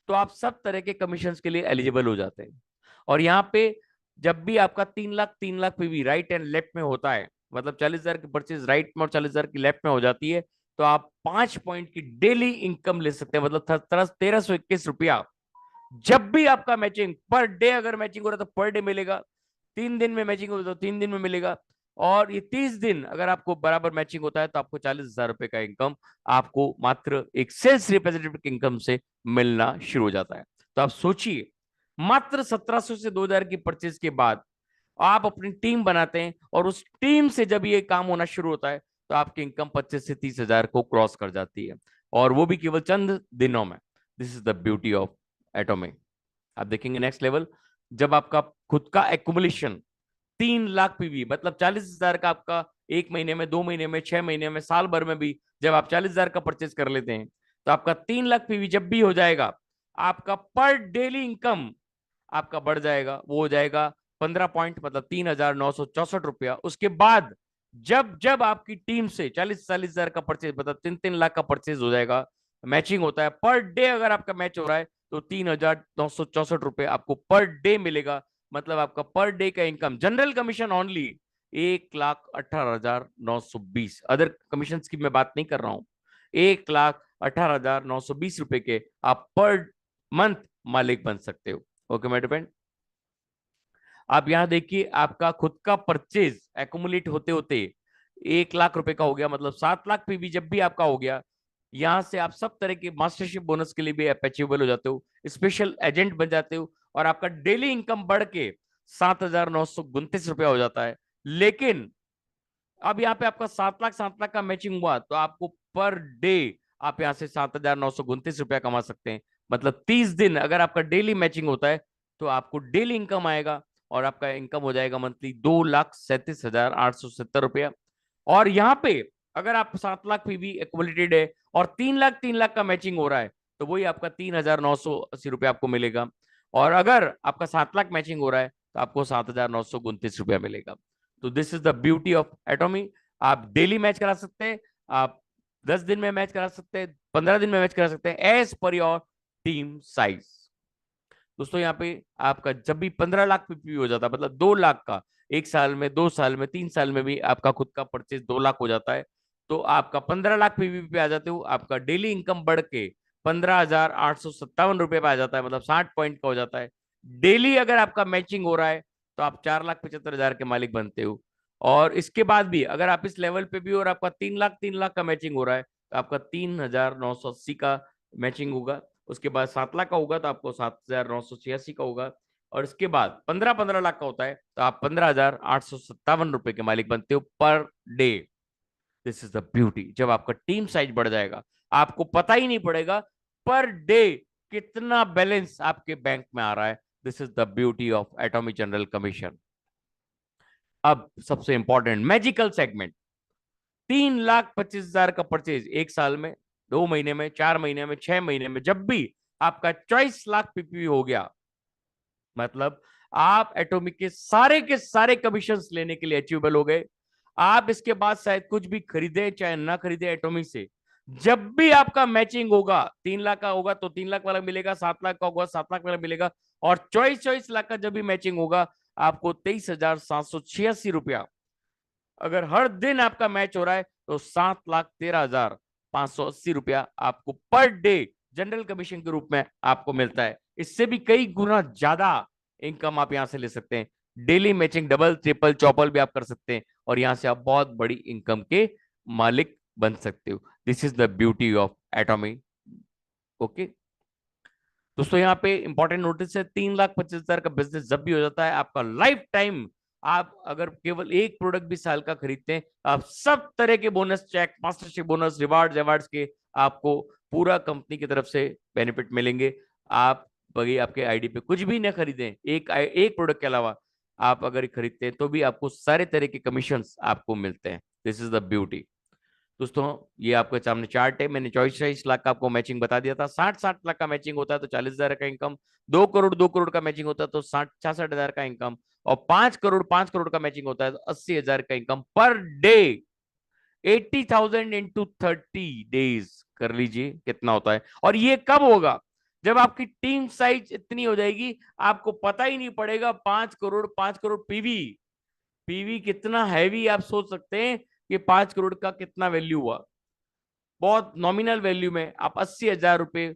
तो आप सब तरह के कमीशन के लिए एलिजिबल हो जाते हैं। और यहाँ पे जब भी आपका 3 lakh PV right and left में होता है, मतलब 40,000 की परचेज राइट में और 40,000 की लेफ्ट में हो जाती है, तो आप 5 पॉइंट की डेली इनकम ले सकते हैं, मतलब 1321 रुपया। जब भी आपका मैचिंग पर डे अगर मैचिंग हो रहा है तो पर डे मिलेगा, 3 दिन में मैचिंग हो तो 3 दिन में मिलेगा, और ये 30 दिन अगर आपको बराबर मैचिंग होता है तो आपको 40,000 रुपए का इनकम आपको मात्र एक सेल्स रिप्रेजेंटेटिव की इनकम से मिलना शुरू हो जाता है। तो आप सोचिए, मात्र 1700 से 2,000 की परचेज के बाद आप अपनी टीम बनाते हैं, और उस टीम से जब ये काम होना शुरू होता है तो आपकी इनकम 25 से 30,000 को क्रॉस कर जाती है, और वो भी केवल चंद दिनों में। This is the beauty of atomic. आप देखेंगे नेक्स्ट लेवल, जब आपका खुद का एक्युमुलेशन 3 लाख पीवी, मतलब 40,000 का आपका 1 महीने में, 2 महीने में, 6 महीने में, साल भर में भी जब आप 40,000 का परचेज कर लेते हैं तो आपका 3 लाख पीवी जब भी हो जाएगा, आपका पर डेली इनकम आपका बढ़ जाएगा, वो हो जाएगा 15 पॉइंट, मतलब 3,964 रुपया। उसके बाद जब जब आपकी टीम से 40,000 का परचेज, मतलब 3-3 लाख का परचेज हो जाएगा, मैचिंग होता है पर डे, अगर आपका मैच हो रहा है तो 3,964 रुपए आपको पर डे मिलेगा, मतलब आपका पर डे का income general commission only 1,18,920। Other commission की मैं बात नहीं कर रहा हूं, 1,18,920 रुपए के आप पर मंथ मालिक बन सकते हो। ओके माय फ्रेंड, आप यहां देखिए आपका खुद का परचेज एक्यूमुलेट होते होते 1 लाख रुपए का हो गया, मतलब 7 लाख पीवी जब भी आपका हो गया, यहां से आप सब तरह के मास्टरशिप बोनस के लिए भी अपेचेबल हो जाते हो, स्पेशल एजेंट बन जाते हो, और आपका डेली इनकम बढ़ के 7,929 रुपया हो जाता है। लेकिन अब यहाँ पे आपका 7 लाख का मैचिंग हुआ तो आपको पर डे आप यहाँ से 7,929 रुपया कमा सकते हैं। मतलब 30 दिन अगर आपका डेली मैचिंग होता है तो आपको डेली इनकम आएगा और आपका इनकम हो जाएगा मंथली 2,37,870 रुपया। और यहाँ पे अगर आप 7 लाख पीवी एक्युमुलेटेड है और 3 लाख का मैचिंग हो रहा है तो वही आपका 3,980 रुपया आपको मिलेगा। और अगर आपका 7 लाख मैचिंग हो रहा है तो आपको 7,929 रुपया मिलेगा। तो this is the beauty of एटॉमी। आप डेली मैच करा सकते हैं, आप 10 दिन में मैच करा सकते हैं, 15 दिन में मैच करा सकते हैं, as per your team size. दोस्तों यहाँ पे आपका जब भी 15 लाख पीपीवी हो जाता है, मतलब 2 लाख का, 1 साल में, 2 साल में, 3 साल में भी आपका खुद का परचेज 2 लाख हो जाता है, तो आपका 15 लाख पीवीपी पे आ जाते हो, आपका डेली इनकम बढ़ के 15,857 रुपये पे आ जाता है, मतलब 60 पॉइंट का हो जाता है। डेली अगर आपका मैचिंग हो रहा है तो आप 4,75,000 के मालिक बनते हो। और इसके बाद भी अगर आप इस लेवल पे भी और आपका 3 लाख का मैचिंग हो रहा है तो आपका 3,980 का मैचिंग होगा। उसके बाद 7 लाख का होगा तो आपको 7,986 का होगा। और इसके बाद 15-15 लाख का होता है तो आप 15,857 रुपए के मालिक बनते हो per day. This is the beauty. जब आपका टीम साइज बढ़ जाएगा आपको पता ही नहीं पड़ेगा पर डे कितना बैलेंस आपके बैंक में आ रहा है। This is the beauty of atomic general commission. अब सबसे इंपॉर्टेंट मैजिकल सेगमेंट, 3,25,000 का परचेज 1 साल में, 2 महीने में, 4 महीने में, 6 महीने में, जब भी आपका 24 लाख पीपीवी हो गया, मतलब आप एटॉमिक के सारे कमीशन लेने के लिए अचीवेबल हो गए। आप इसके बाद शायद कुछ भी खरीदे चाहे ना खरीदे एटॉमिक से, जब भी आपका मैचिंग होगा 3 लाख का होगा तो 3 लाख वाला मिलेगा, 7 लाख का होगा 7 लाख वाला मिलेगा, और 24 लाख का जब भी मैचिंग होगा आपको 23,786 रुपया। अगर हर दिन आपका मैच हो रहा है तो 7,13,580 रुपया आपको पर डे जनरल कमीशन के रूप में आपको मिलता है। इससे भी कई गुना ज्यादा इनकम आप यहां से ले सकते हैं। Daily matching double triple Chaupal भी आप कर सकते हैं और यहां से आप बहुत बड़ी इनकम के मालिक बन सकते हो। This is the beauty of एटॉमी। Okay दोस्तों, यहाँ पे इंपॉर्टेंट नोटिस है, 3,25,000 का बिजनेस जब भी हो जाता है आपका लाइफ टाइम, आप अगर केवल एक प्रोडक्ट भी साल का खरीदते हैं आप सब तरह के bonus, cheque, mastership bonus, rewards के आपको पूरा कंपनी की तरफ से बेनिफिट मिलेंगे। आप बगी आपके आईडी पे कुछ भी ना खरीदें, एक प्रोडक्ट के अलावा आप अगर खरीदते हैं तो भी आपको सारे तरह के कमीशन आपको मिलते हैं। This is the beauty. दोस्तों ये आपके सामने चार्ट है, मैंने 24-24 लाख का आपको मैचिंग बता दिया था। 60-60 लाख का मैचिंग होता है तो 40,000 का इनकम, 2 करोड़ का मैचिंग होता है तो 66,000 का इनकम, और 5 करोड़ का मैचिंग होता है तो 80,000 का income per day. 80,000 into 30 days कर लीजिए कितना होता है। और ये कब होगा? जब आपकी टीम साइज इतनी हो जाएगी आपको पता ही नहीं पड़ेगा 5 करोड़ पीवी। पीवी कितना हैवी आप सोच सकते हैं कि 5 करोड़ का कितना वैल्यू हुआ। बहुत नॉमिनल वैल्यू में आप 80,000 रुपए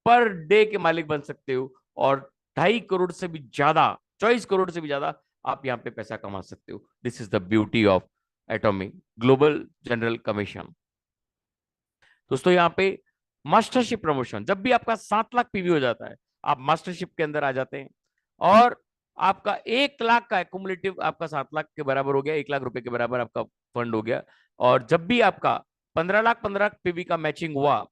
पर डे के मालिक बन सकते हो और 2.5 करोड़ से भी ज्यादा, 24 करोड़ से भी ज्यादा आप यहाँ पे पैसा कमा सकते हो। This is the beauty of atomic global general commission. दोस्तों यहाँ पे मास्टरशिप प्रमोशन, जब भी आपका 7 लाख पीवी हो जाता है आप मास्टरशिप के अंदर आ जाते हैं और आपका 1 लाख का एक्युमुलेटिव आपका 7 लाख के बराबर हो गया, 1 लाख रुपए के बराबर आपका फंड हो गया। और जब भी आपका 15 लाख पीवी का मैचिंग हुआ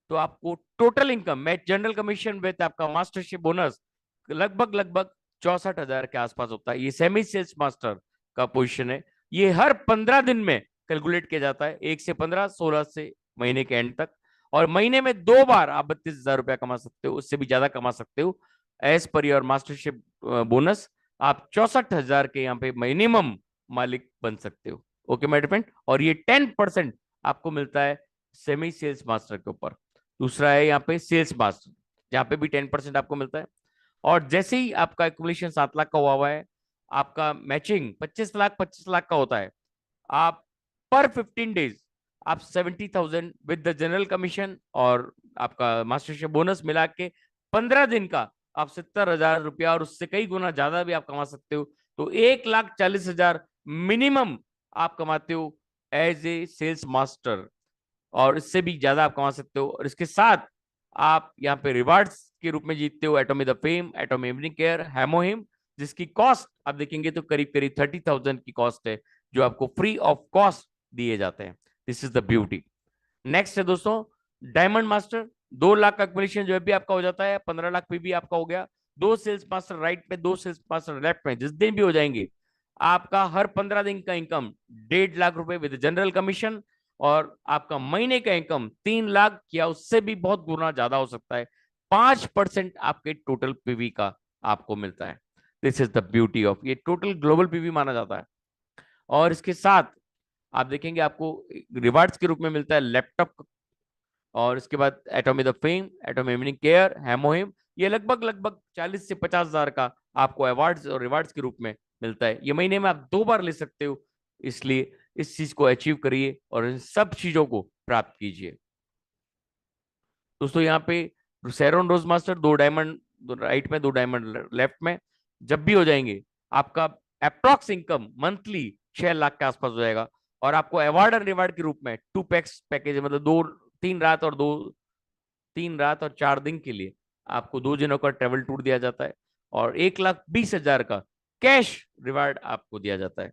तो आपको total income match general commission with आपका मास्टरशिप बोनस लगभग लगभग 64,000 के आसपास होता है। ये सेमी सेल्स मास्टर का पोजीशन है। ये हर 15 दिन में कैलकुलेट किया जाता है, 1 से 15, 16 से महीने के एंड तक। और महीने में 2 बार आप 32,000 रुपया कमा सकते हो, उससे भी ज्यादा कमा सकते हो as per your mastership bonus. आप 64,000 के यहाँ पे मिनिमम मालिक बन सकते हो। ओके माय फ्रेंड, और ये 10% आपको मिलता है सेमी सेल्स मास्टर के ऊपर। दूसरा है यहाँ पे सेल्स मास्टर, जहाँ पे भी 10% आपको मिलता है। और जैसे ही आपका एक्युमुलेशन 7 लाख का हुआ है, आपका मैचिंग 25 लाख का होता है, आप पर 15 डेज आप 70,000 विद द जनरल कमीशन और आपका मास्टरशिप बोनस मिला के 15 दिन का आप 70,000 रुपया और उससे कई गुना ज्यादा भी आप कमा सकते हो। तो 1,40,000 मिनिमम आप कमाते हो एज ए सेल्स मास्टर, और इससे भी ज्यादा आप कमा सकते हो। और इसके साथ आप यहाँ पे रिवार्ड्स के रूप में जीतते हो Atomy the fame, Atomy evening care, HemoHIM, जिसकी कॉस्ट आप देखेंगे तो करीब करीब 30,000 की कॉस्ट है, जो आपको फ्री ऑफ कॉस्ट दिए जाते हैं। This is the beauty. Next है दोस्तों डायमंड मास्टर। 2 लाख का एक्विजिशन जो है भी आपका हो जाता है, 15 लाख पे भी आपका हो गया। 2 सेल्स मास्टर राइट में, 2 सेल्स मास्टर लेफ्ट में जिस दिन भी हो जाएंगे, आपका हर 15 दिन का इनकम 1.5 लाख रुपए विद जनरल कमीशन, और आपका महीने का इनकम 3 लाख या उससे भी बहुत गुना ज्यादा हो सकता है। 5% आपके टोटल पीवी का आपको मिलता है। This is the beauty of, ये टोटल ग्लोबल पीवी माना जाता है। और इसके साथ आप देखेंगे आपको रिवार्ड्स के रूप में मिलता है लैपटॉप, और इसके बाद Atomy the fame, Atomy evening care, HemoHIM, ये लगभग लगभग 40 से 50 हजार का आपको अवार्ड्स और रिवार्ड्स के रूप में मिलता है। ये महीने में आप 2 बार ले सकते हो, इसलिए इस चीज को अचीव करिए और इन सब चीजों को प्राप्त कीजिए। दोस्तों यहाँ पे सैरोन रोज मास्टर 2 डायमंड राइट में, 2 डायमंड लेफ्ट में जब भी हो जाएंगे, आपका अप्रॉक्स इनकम मंथली 6 लाख के आसपास हो जाएगा। और आपको अवार्ड एंड रिवार्ड के रूप में 2 पैक्स पैकेज, मतलब 3 रात और 4 दिन के लिए आपको 2 दिनों का ट्रेवल टूर दिया जाता है, और 1,20,000 का कैश रिवार्ड आपको दिया जाता है।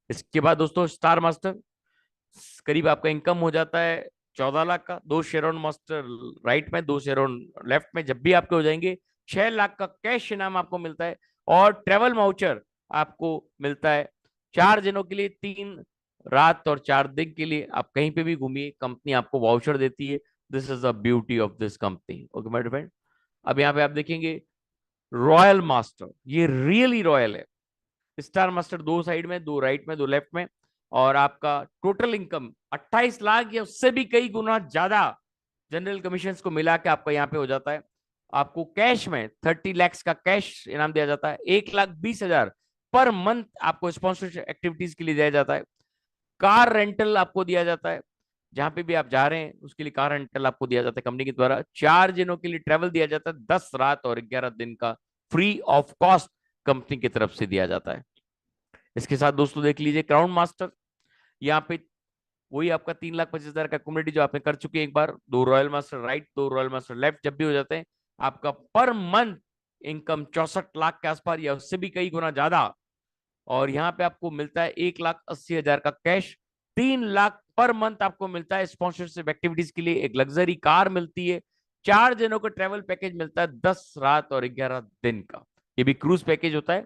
इसके बाद दोस्तों स्टार मास्टर, करीब आपका इनकम हो जाता है 14 लाख का। 2 शेरोन मास्टर राइट में, 2 शेरोन लेफ्ट में जब भी आपके हो जाएंगे, 6 लाख का कैश इनाम आपको मिलता है, और ट्रेवल वाउचर आपको मिलता है 4 दिनों के लिए, 3 रात और 4 दिन के लिए आप कहीं पे भी घूमिए, कंपनी आपको वाउचर देती है। This is the beauty of this company. Okay my friend, अब यहाँ पे आप देखेंगे रॉयल मास्टर, ये रियली रॉयल है। स्टार मास्टर 2 साइड में, 2 राइट में, 2 लेफ्ट में, और आपका टोटल इनकम 28 लाख या उससे भी कई गुना ज्यादा जनरल कमीशन को मिला के आपका यहाँ पे हो जाता है। आपको कैश में 30 lakhs का कैश इनाम दिया जाता है, 1,20,000 पर मंथ आपको स्पॉन्सरशिप एक्टिविटीज के लिए दिया जाता है। कार रेंटल आपको दिया जाता है, जहां पे भी आप जा रहे हैं उसके लिए कार रेंटल आपको दिया जाता है कंपनी के द्वारा। 4 दिनों के लिए ट्रेवल दिया जाता है, 10 रात और 11 दिन का फ्री ऑफ कॉस्ट कंपनी की तरफ से दिया जाता है। इसके साथ दोस्तों देख लीजिए क्राउन मास्टर, यहाँ पे वही आपका 3,25,000 का कम्युनिटी जो आपने कर चुके हैं एक बार। 2 royal master right, 2 royal master left जब भी हो जाते हैं, आपका पर मंथ इनकम 64 लाख के आसपास या उससे भी कई गुना ज्यादा। और यहाँ पे आपको मिलता है 1,80,000 का कैश, 3 लाख पर मंथ आपको मिलता है स्पॉन्सरशिप एक्टिविटीज के लिए, एक लग्जरी कार मिलती है, 4 दिनों का ट्रेवल पैकेज मिलता है, 10 रात और 11 दिन का, ये भी क्रूज पैकेज होता है।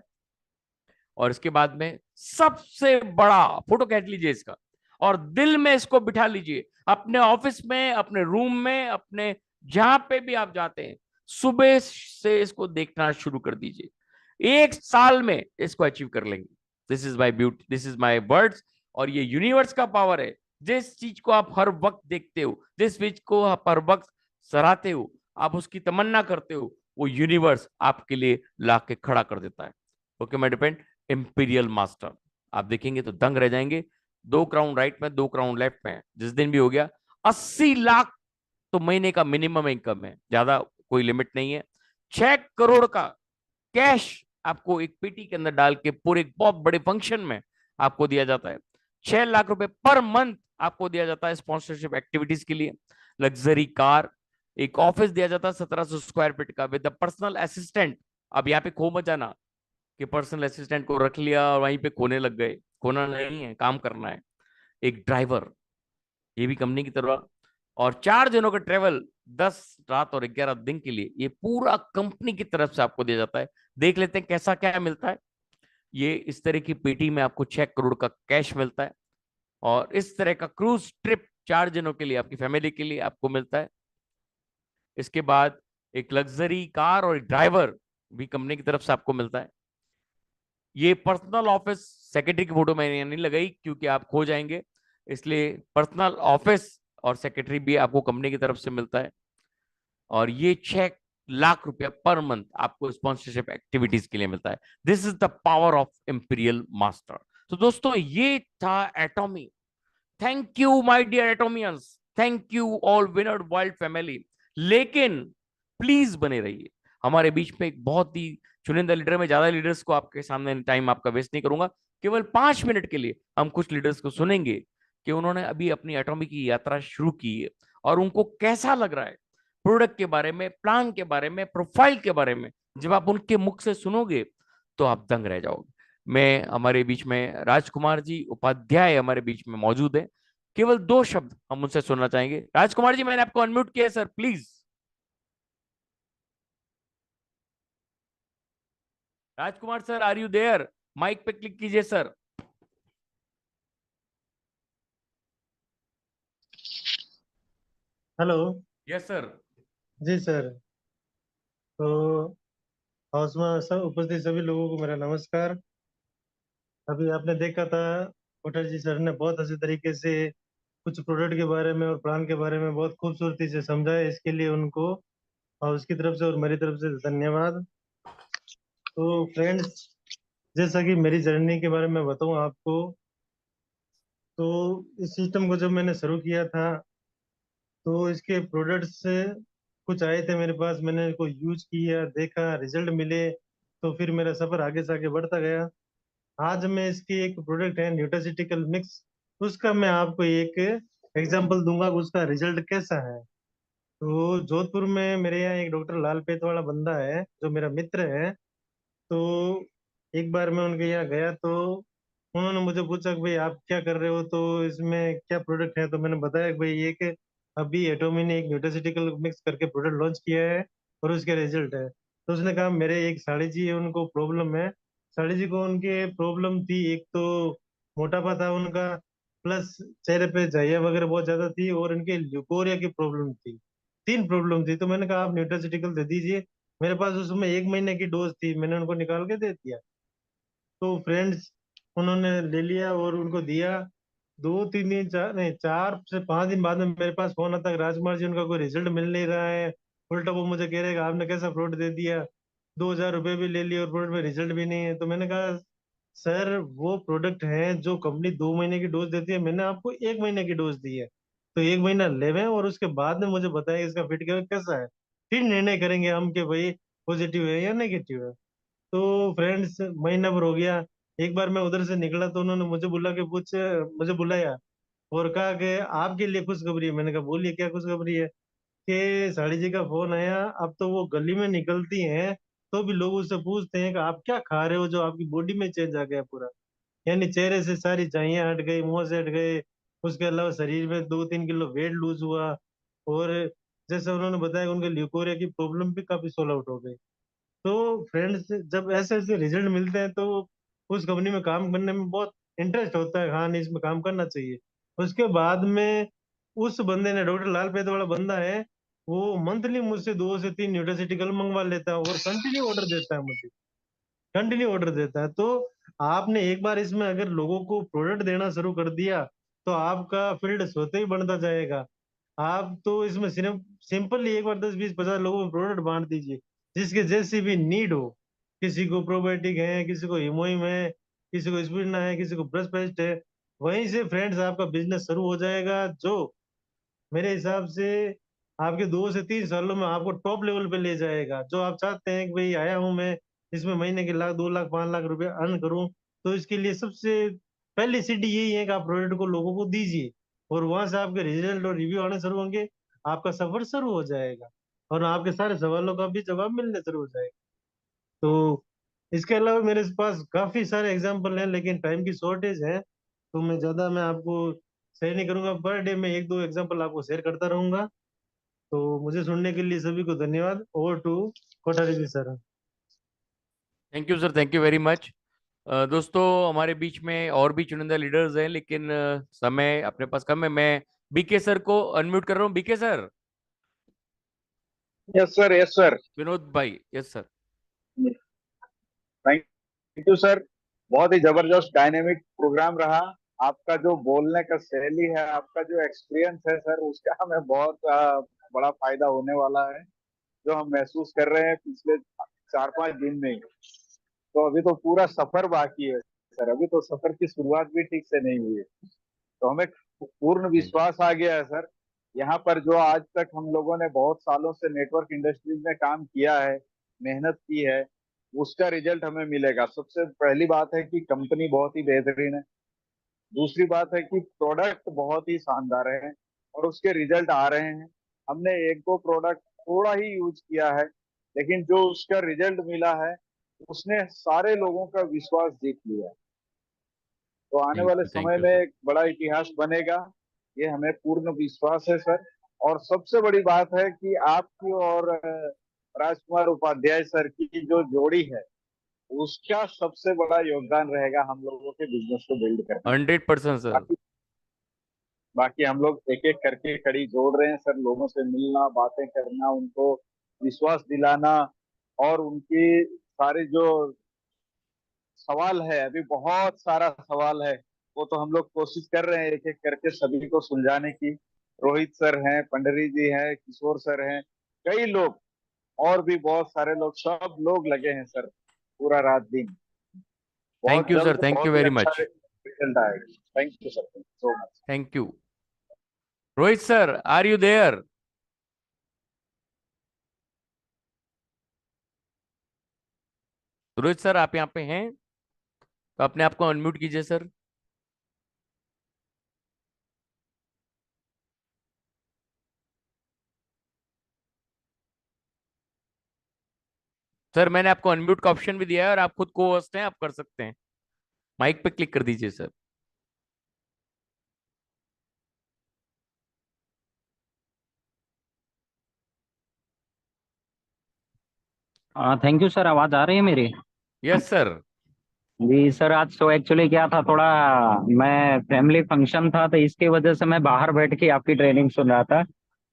और इसके बाद में सबसे बड़ा, फोटो खींच लीजिए इसका और दिल में इसको बिठा लीजिए, अपने ऑफिस में, अपने रूम में, अपने जहां पे भी आप जाते हैं, सुबह से इसको देखना शुरू कर दीजिए। 1 साल में इसको अचीव कर लेंगे। This is my beauty, this is my words. और ये यूनिवर्स का पावर है। जिस चीज को आप हर वक्त देखते हो, जिस चीज को आप हर वक्त सराहते हो, आप उसकी तमन्ना करते हो, वो यूनिवर्स आपके लिए ला के खड़ा कर देता है। Okay my depend imperial master, आप देखेंगे तो दंग रह जाएंगे। 2 क्राउन राइट में, 2 क्राउन लेफ्ट में, जिस दिन भी हो गया, 80 लाख तो महीने का मिनिमम इनकम है, ज्यादा कोई लिमिट नहीं है। 6 करोड़ का कैश आपको एक पेटी के अंदर डाल के पूरे बहुत बड़े फंक्शन में आपको दिया जाता है। 6 लाख रुपए पर मंथ आपको दिया जाता है स्पॉन्सरशिप एक्टिविटीज के लिए। लग्जरी कार, एक ऑफिस दिया जाता है 1700 स्क्वायर फीट का विद पर्सनल असिस्टेंट। अब यहाँ पे खो मत जाना कि पर्सनल असिस्टेंट को रख लिया और वहीं पे खोने लग गए, खोना नहीं है, काम करना है। एक ड्राइवर, ये भी कंपनी की तरफ, और 4 दिनों का ट्रेवल 10 रात और 11 दिन के लिए, ये पूरा कंपनी की तरफ से आपको दिया जाता है। देख लेते हैं कैसा क्या मिलता है। ये इस तरह की पेटी में आपको 6 करोड़ का कैश मिलता है, और इस तरह का क्रूज ट्रिप 4 दिनों के लिए आपकी फैमिली के लिए आपको मिलता है। इसके बाद एक लग्जरी कार और ड्राइवर भी कंपनी की तरफ से आपको मिलता है। ये पर्सनल ऑफिस, सेक्रेटरी की फोटो मैंने नहीं लगाई क्योंकि आप खो जाएंगे, इसलिए पर्सनल ऑफिस और सेक्रेटरी भी आपको कंपनी की तरफ से मिलता है। और ये 6 लाख रुपया पर मंथ आपको स्पॉन्सरशिप एक्टिविटीज के लिए मिलता है। This is the power of imperial master. तो दोस्तों ये था Atomy. Thank you my dear Atomians, thank you all winner wild family. लेकिन प्लीज बने रहिए हमारे बीच में, एक बहुत ही चुनिंदा लीडर में, ज्यादा लीडर्स को आपके सामने टाइम आपका वेस्ट नहीं करूंगा। केवल 5 मिनट के लिए हम कुछ लीडर्स को सुनेंगे कि उन्होंने अभी अपनी एटॉमी की यात्रा शुरू की है और उनको कैसा लग रहा है। प्रोडक्ट के बारे में, प्लान के बारे में, प्रोफाइल के बारे में जब आप उनके मुख से सुनोगे तो आप दंग रह जाओगे। मैं हमारे बीच में राजकुमार जी उपाध्याय हमारे बीच में मौजूद है। केवल 2 शब्द हम उनसे सुनना चाहेंगे। राजकुमार जी, मैंने आपको अनम्यूट किया है sir, please. Rajkumar sir, are you there? Mike पे क्लिक कीजिए सर। हेलो। Yes sir. जी सर। तो हाउस में सब उपस्थित सभी लोगों को मेरा नमस्कार। अभी आपने देखा था कोटा जी सर ने बहुत अच्छे तरीके से कुछ प्रोडक्ट के बारे में और प्लान के बारे में बहुत खूबसूरती से समझाया। इसके लिए उनको और उसकी तरफ से और मेरी तरफ से धन्यवाद। तो फ्रेंड्स, जैसा कि मेरी जर्नी के बारे में बताऊं आपको, तो इस सिस्टम को जब मैंने शुरू किया था तो इसके प्रोडक्ट्स कुछ आए थे मेरे पास, मैंने इनको यूज किया, देखा, रिजल्ट मिले, तो फिर मेरा सफर आगे से आगे बढ़ता गया। आज मैं इसकी एक प्रोडक्ट है न्यूट्रासिटिकल मिक्स, उसका मैं आपको एक एग्जांपल दूंगा कि उसका रिजल्ट कैसा है। तो जोधपुर में मेरे यहाँ एक डॉक्टर लाल पेत वाला बंदा है जो मेरा मित्र है। तो एक बार मैं उनके यहाँ गया तो उन्होंने मुझे पूछा कि भाई आप क्या कर रहे हो, तो इसमें क्या प्रोडक्ट है। तो मैंने बताया कि भाई एक अभी एटोमी ने एक न्यूट्रासिटिकल मिक्स करके प्रोडक्ट लॉन्च किया है और उसके रिजल्ट है। तो उसने कहा मेरे एक साड़ी जी है, उनको प्रॉब्लम है। साड़ी जी को उनके प्रॉब्लम थी, एक तो मोटापा था उनका, प्लस चेहरे पे झाइयाँ वगैरह बहुत ज्यादा थी, और इनके ल्यूकोरिया की प्रॉब्लम थी। 3 प्रॉब्लम थी। तो मैंने कहा आप न्यूट्रासिटिकल दे दीजिए। मेरे पास उसमें 1 महीने की डोज थी, मैंने उनको निकाल के दे दिया। तो फ्रेंड्स, उन्होंने ले लिया और उनको दिया। 2 3 दिन, चार नहीं, 4 से 5 दिन बाद में मेरे पास फोन आता है, राजकुमार जी उनका कोई रिजल्ट मिल नहीं रहा है। उल्टा वो मुझे कह रहे हैं कि आपने कैसा फ्रॉड दे दिया, 2,000 रुपये भी ले लिए और प्रोडक्ट में रिजल्ट भी नहीं है। तो मैंने कहा सर वो प्रोडक्ट है जो कंपनी 2 महीने की डोज देती है, मैंने आपको 1 महीने की डोज दी है। तो 1 महीना लेवें और उसके बाद में मुझे बताएं इसका फिट कैसा है, फिर निर्णय करेंगे हम कि भाई पॉजिटिव है या नेगेटिव है। तो फ्रेंड्स, महीना भर हो गया। एक बार मैं उधर से निकला तो उन्होंने मुझे बुला के पूछ मुझे बुलाया और कहा कि आपके लिए खुशखबरी है। मैंने कहा बोलिए क्या खुशखबरी है। कि साड़ी जी का फोन आया, अब तो वो गली में निकलती हैं तो भी लोग उससे पूछते हैं कि आप क्या खा रहे हो जो आपकी बॉडी में चेंज आ गया पूरा। यानी चेहरे से सारी झाइयां हट गई, मुंह से हट गए। उसके अलावा शरीर में 2 3 किलो वेट लूज हुआ। और जैसे उन्होंने बताया उनके ल्यूकोरिया की प्रॉब्लम भी काफी सोल्व आउट हो गई। तो फ्रेंड्स, जब ऐसे ऐसे रिजल्ट मिलते हैं तो उस कंपनी में काम करने में बहुत इंटरेस्ट होता है, हाँ नहीं इसमें काम करना चाहिए। उसके बाद में उस बंदे ने, डॉक्टर लाल पैद वाला बंदा है, वो मंथली मुझसे 2 से 3 न्यूट्रासिटिकल मंगवा लेता है और कंटिन्यू ऑर्डर देता है मुझे, कंटिन्यू ऑर्डर देता है। तो आपने एक बार इसमें अगर लोगों को प्रोडक्ट देना शुरू कर दिया तो आपका फील्ड स्वतः ही बढ़ता जाएगा। आप तो इसमें सिर्फ सिंपली एक बार 10 20 50 लोगों में प्रोडक्ट बांट दीजिए, जिसके जैसी भी नीड हो। किसी को प्रोबायोटिक है, किसी को हिमोइम है, किसी को स्पिरुलिना है, किसी को ब्रश पेस्ट है। वहीं से फ्रेंड्स आपका बिजनेस शुरू हो जाएगा, जो मेरे हिसाब से आपके 2 से 3 सालों में आपको टॉप लेवल पे ले जाएगा। जो आप चाहते हैं कि भाई आया हूं मैं इसमें महीने के लाख 2 लाख 5 लाख रुपए अर्न करूं, तो इसके लिए सबसे पहली सीढ़ी यही है कि आप प्रोडक्ट को लोगों को दीजिए और वहां से आपके रिजल्ट और रिव्यू आने शुरू होंगे। आपका सफर शुरू हो जाएगा और आपके सारे सवालों का भी जवाब मिलने शुरू हो जाएगा। तो इसके अलावा मेरे पास काफी सारे एग्जाम्पल हैं, लेकिन टाइम की शॉर्टेज है तो मैं आपको शेयर नहीं करूंगा। पर डे में 1 2 एग्जाम्पल आपको शेयर करता रहूंगा। तो मुझे सुनने के लिए सभी को धन्यवाद। Over to Kothari ji sir. Thank you sir, thank you very much. दोस्तों, हमारे बीच में और भी चुनिंदा लीडर्स हैं, लेकिन समय अपने पास कम है। मैं बीके सर को अनम्यूट कर रहा हूँ। BK sir. Yes sir, yes sir. Vinod भाई, yes sir. Thank you sir. बहुत ही जबरदस्त डायनेमिक प्रोग्राम रहा। आपका जो बोलने का शैली है, आपका जो एक्सपीरियंस है सर, उसका हमें बहुत बड़ा फायदा होने वाला है, जो हम महसूस कर रहे हैं पिछले 4 5 दिन में ही। तो अभी तो पूरा सफर बाकी है सर, अभी तो सफर की शुरुआत भी ठीक से नहीं हुई है। तो हमें पूर्ण थैंक यू। विश्वास आ गया है सर। यहाँ पर जो आज तक हम लोगों ने बहुत सालों से नेटवर्क इंडस्ट्रीज में काम किया है, मेहनत की है, उसका रिजल्ट हमें मिलेगा। सबसे पहली बात है कि कंपनी बहुत ही बेहतरीन है। दूसरी बात है कि प्रोडक्ट बहुत ही शानदार है और उसके रिजल्ट आ रहे हैं। हमने 1 2 प्रोडक्ट थोड़ा ही यूज किया है, लेकिन जो उसका रिजल्ट मिला है उसने सारे लोगों का विश्वास जीत लिया है। तो आने वाले समय थैंक यू में सर। एक बड़ा इतिहास बनेगा, ये हमें पूर्ण विश्वास है सर। और सबसे बड़ी बात है कि आपकी और राजकुमार उपाध्याय सर की जो जोड़ी है, उसका सबसे बड़ा योगदान रहेगा हम लोगों के बिजनेस को बिल्ड करने में। 100% सर। बाकी बाकी हम लोग एक एक करके कड़ी जोड़ रहे हैं सर, लोगों से मिलना, बातें करना, उनको विश्वास दिलाना, और उनकी सारे जो सवाल है, अभी बहुत सारा सवाल है, वो तो हम लोग कोशिश कर रहे हैं एक एक करके सभी को सुलझाने की। रोहित सर हैं, पंडरी जी हैं, किशोर सर हैं, कई लोग और भी बहुत सारे लोग, सब लोग लगे हैं सर पूरा रात दिन। थैंक बहुत यू सर, जल्द थैंक यू बहुत ही वेरी अच्छा मच। रिजल्ट आएगा। Thank you sir, thank you so much. Thank you. Rohit sir, are you there? Rohit sir, आप यहाँ पे हैं तो अपने आप को अनम्यूट कीजिए सर। सर मैंने आपको अनम्यूट का ऑप्शन भी दिया है और आप खुद को होस्ट हैं, आप कर सकते हैं। माइक पे क्लिक कर दीजिए सर। Thank you sir. आवाज आ रही है मेरी? Yes sir. जी सर, आज तो एक्चुअली क्या था, थोड़ा मैं फैमिली फंक्शन था तो इसकी वजह से मैं बाहर बैठ के आपकी ट्रेनिंग सुन रहा था।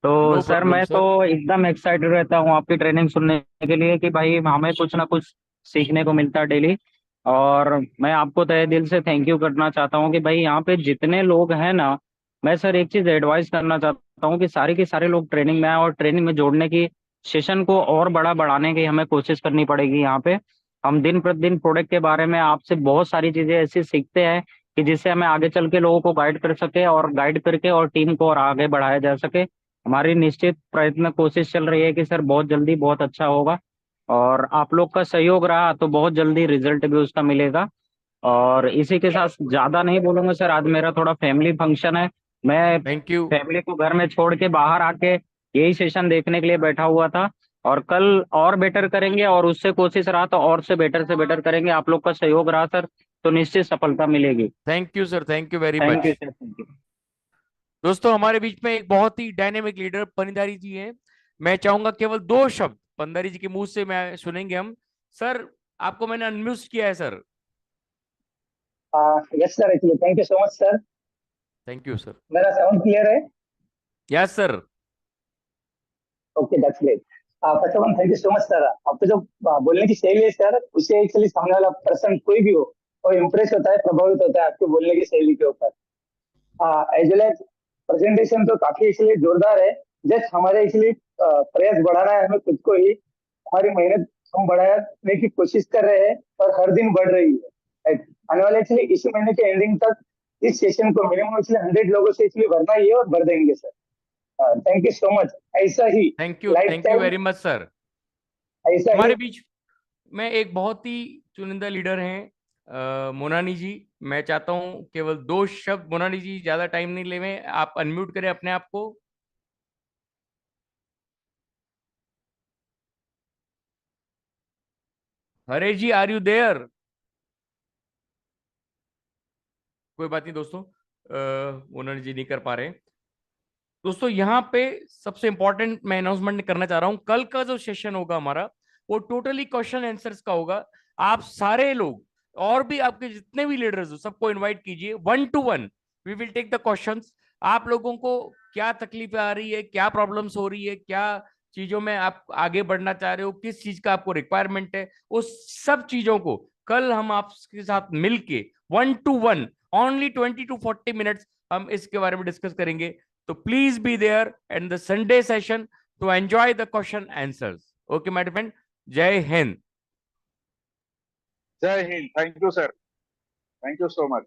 तो नो सर प्रॉब्लम मैं तो सर। एकदम एक्साइटेड रहता हूँ आपकी ट्रेनिंग सुनने के लिए कि भाई हमें कुछ ना कुछ सीखने को मिलता है डेली। और मैं आपको तहे दिल से थैंक यू करना चाहता हूँ कि भाई यहाँ पे जितने लोग हैं ना, मैं सर एक चीज एडवाइस करना चाहता हूँ कि सारे के सारे लोग ट्रेनिंग में आए और ट्रेनिंग में जोड़ने की सेशन को और बड़ा बढ़ाने की हमें कोशिश करनी पड़ेगी। यहाँ पे हम दिन प्रतिदिन प्रोडक्ट के बारे में आपसे बहुत सारी चीजें ऐसी सीखते हैं कि जिससे हमें आगे चल के लोगों को गाइड कर सके और गाइड करके और टीम को और आगे बढ़ाया जा सके। हमारी निश्चित प्रयत्न कोशिश चल रही है कि सर बहुत जल्दी बहुत अच्छा होगा, और आप लोग का सहयोग रहा तो बहुत जल्दी रिजल्ट भी उसका मिलेगा। और इसी के साथ ज्यादा नहीं बोलूंगा सर, आज मेरा थोड़ा फैमिली फंक्शन है। मैं थैंक यू। फैमिली को घर में छोड़ के बाहर आके यही सेशन देखने के लिए बैठा हुआ था। और कल और बेटर करेंगे, और उससे कोशिश रहा तो और से बेटर करेंगे। आप लोग का सहयोग रहा सर तो निश्चित सफलता मिलेगी। Thank you sir, thank you very thank much. You sir, thank you. दोस्तों, हमारे बीच में एक बहुत ही डायनेमिक लीडर पनिधारी जी हैं। मैं चाहूंगा केवल दो शब्द पनिधारी जी के मुंह से मैं सुनेंगे हम। सर, आपको मैंने अनम्यूट किया है sir. Yes sir, actually thank you so much sir. Thank you sir. मेरा साउंड क्लियर है? Yes sir. Okay, that's great. First of all thank you so much sir. आपको जो बोलने की शैली है सर, उससे एक्चुअली सामने वाला पर्सन कोई भी हो वो इम्प्रेस होता है, प्रभावित होता है आपके बोलने की शैली के ऊपर। एज वेल एज प्रेजेंटेशन तो काफी एक्चुअली जोरदार है। जस्ट हमारे एक्चुअली प्रयास बढ़ाना है, हमें खुद को ही हमारी मेहनत हम बढ़ाने की कोशिश कर रहे हैं और हर दिन बढ़ रही है। Right? आने वाले एक्चुअली इसी महीने के एंडिंग तक इस सेशन को मिनिमम एक्चुअली 100 लोगों से एक्चुअली भरना ही है और भर देंगे sir. Thank you so much. ऐसा ही life thank you time very much sir. ऐसा ही हमारे बीच में एक बहुत ही चुनिंदा लीडर हैं, मोनानी जी। मैं चाहता हूं केवल दो शब्द। मोनानी जी, ज्यादा टाइम नहीं लेवे, आप अनम्यूट करें अपने आप को। हरे जी, आर यू देयर? कोई बात नहीं दोस्तों, मोनानी जी नहीं कर पा रहे। दोस्तों, यहाँ पे सबसे इंपॉर्टेंट मैं अनाउंसमेंट करना चाह रहा हूं। कल का जो सेशन होगा हमारा, वो टोटली क्वेश्चन आंसर्स का होगा। आप सारे लोग और भी आपके जितने भी लीडर्स हो, सबको इनवाइट कीजिए 1 to 1। We will take the questions. आप लोगों को क्या तकलीफ आ रही है, क्या प्रॉब्लम्स हो रही है, क्या चीजों में आप आगे बढ़ना चाह रहे हो, किस चीज का आपको रिक्वायरमेंट है, उस सब चीजों को कल हम आपके साथ मिलके 1 to 1 ओनली 20 to 40 मिनट्स हम इसके बारे में डिस्कस करेंगे। So please be there in the Sunday session to enjoy the question answers. Okay, my friend. Jai Hind. जय Hind. Thank you sir, thank you so much.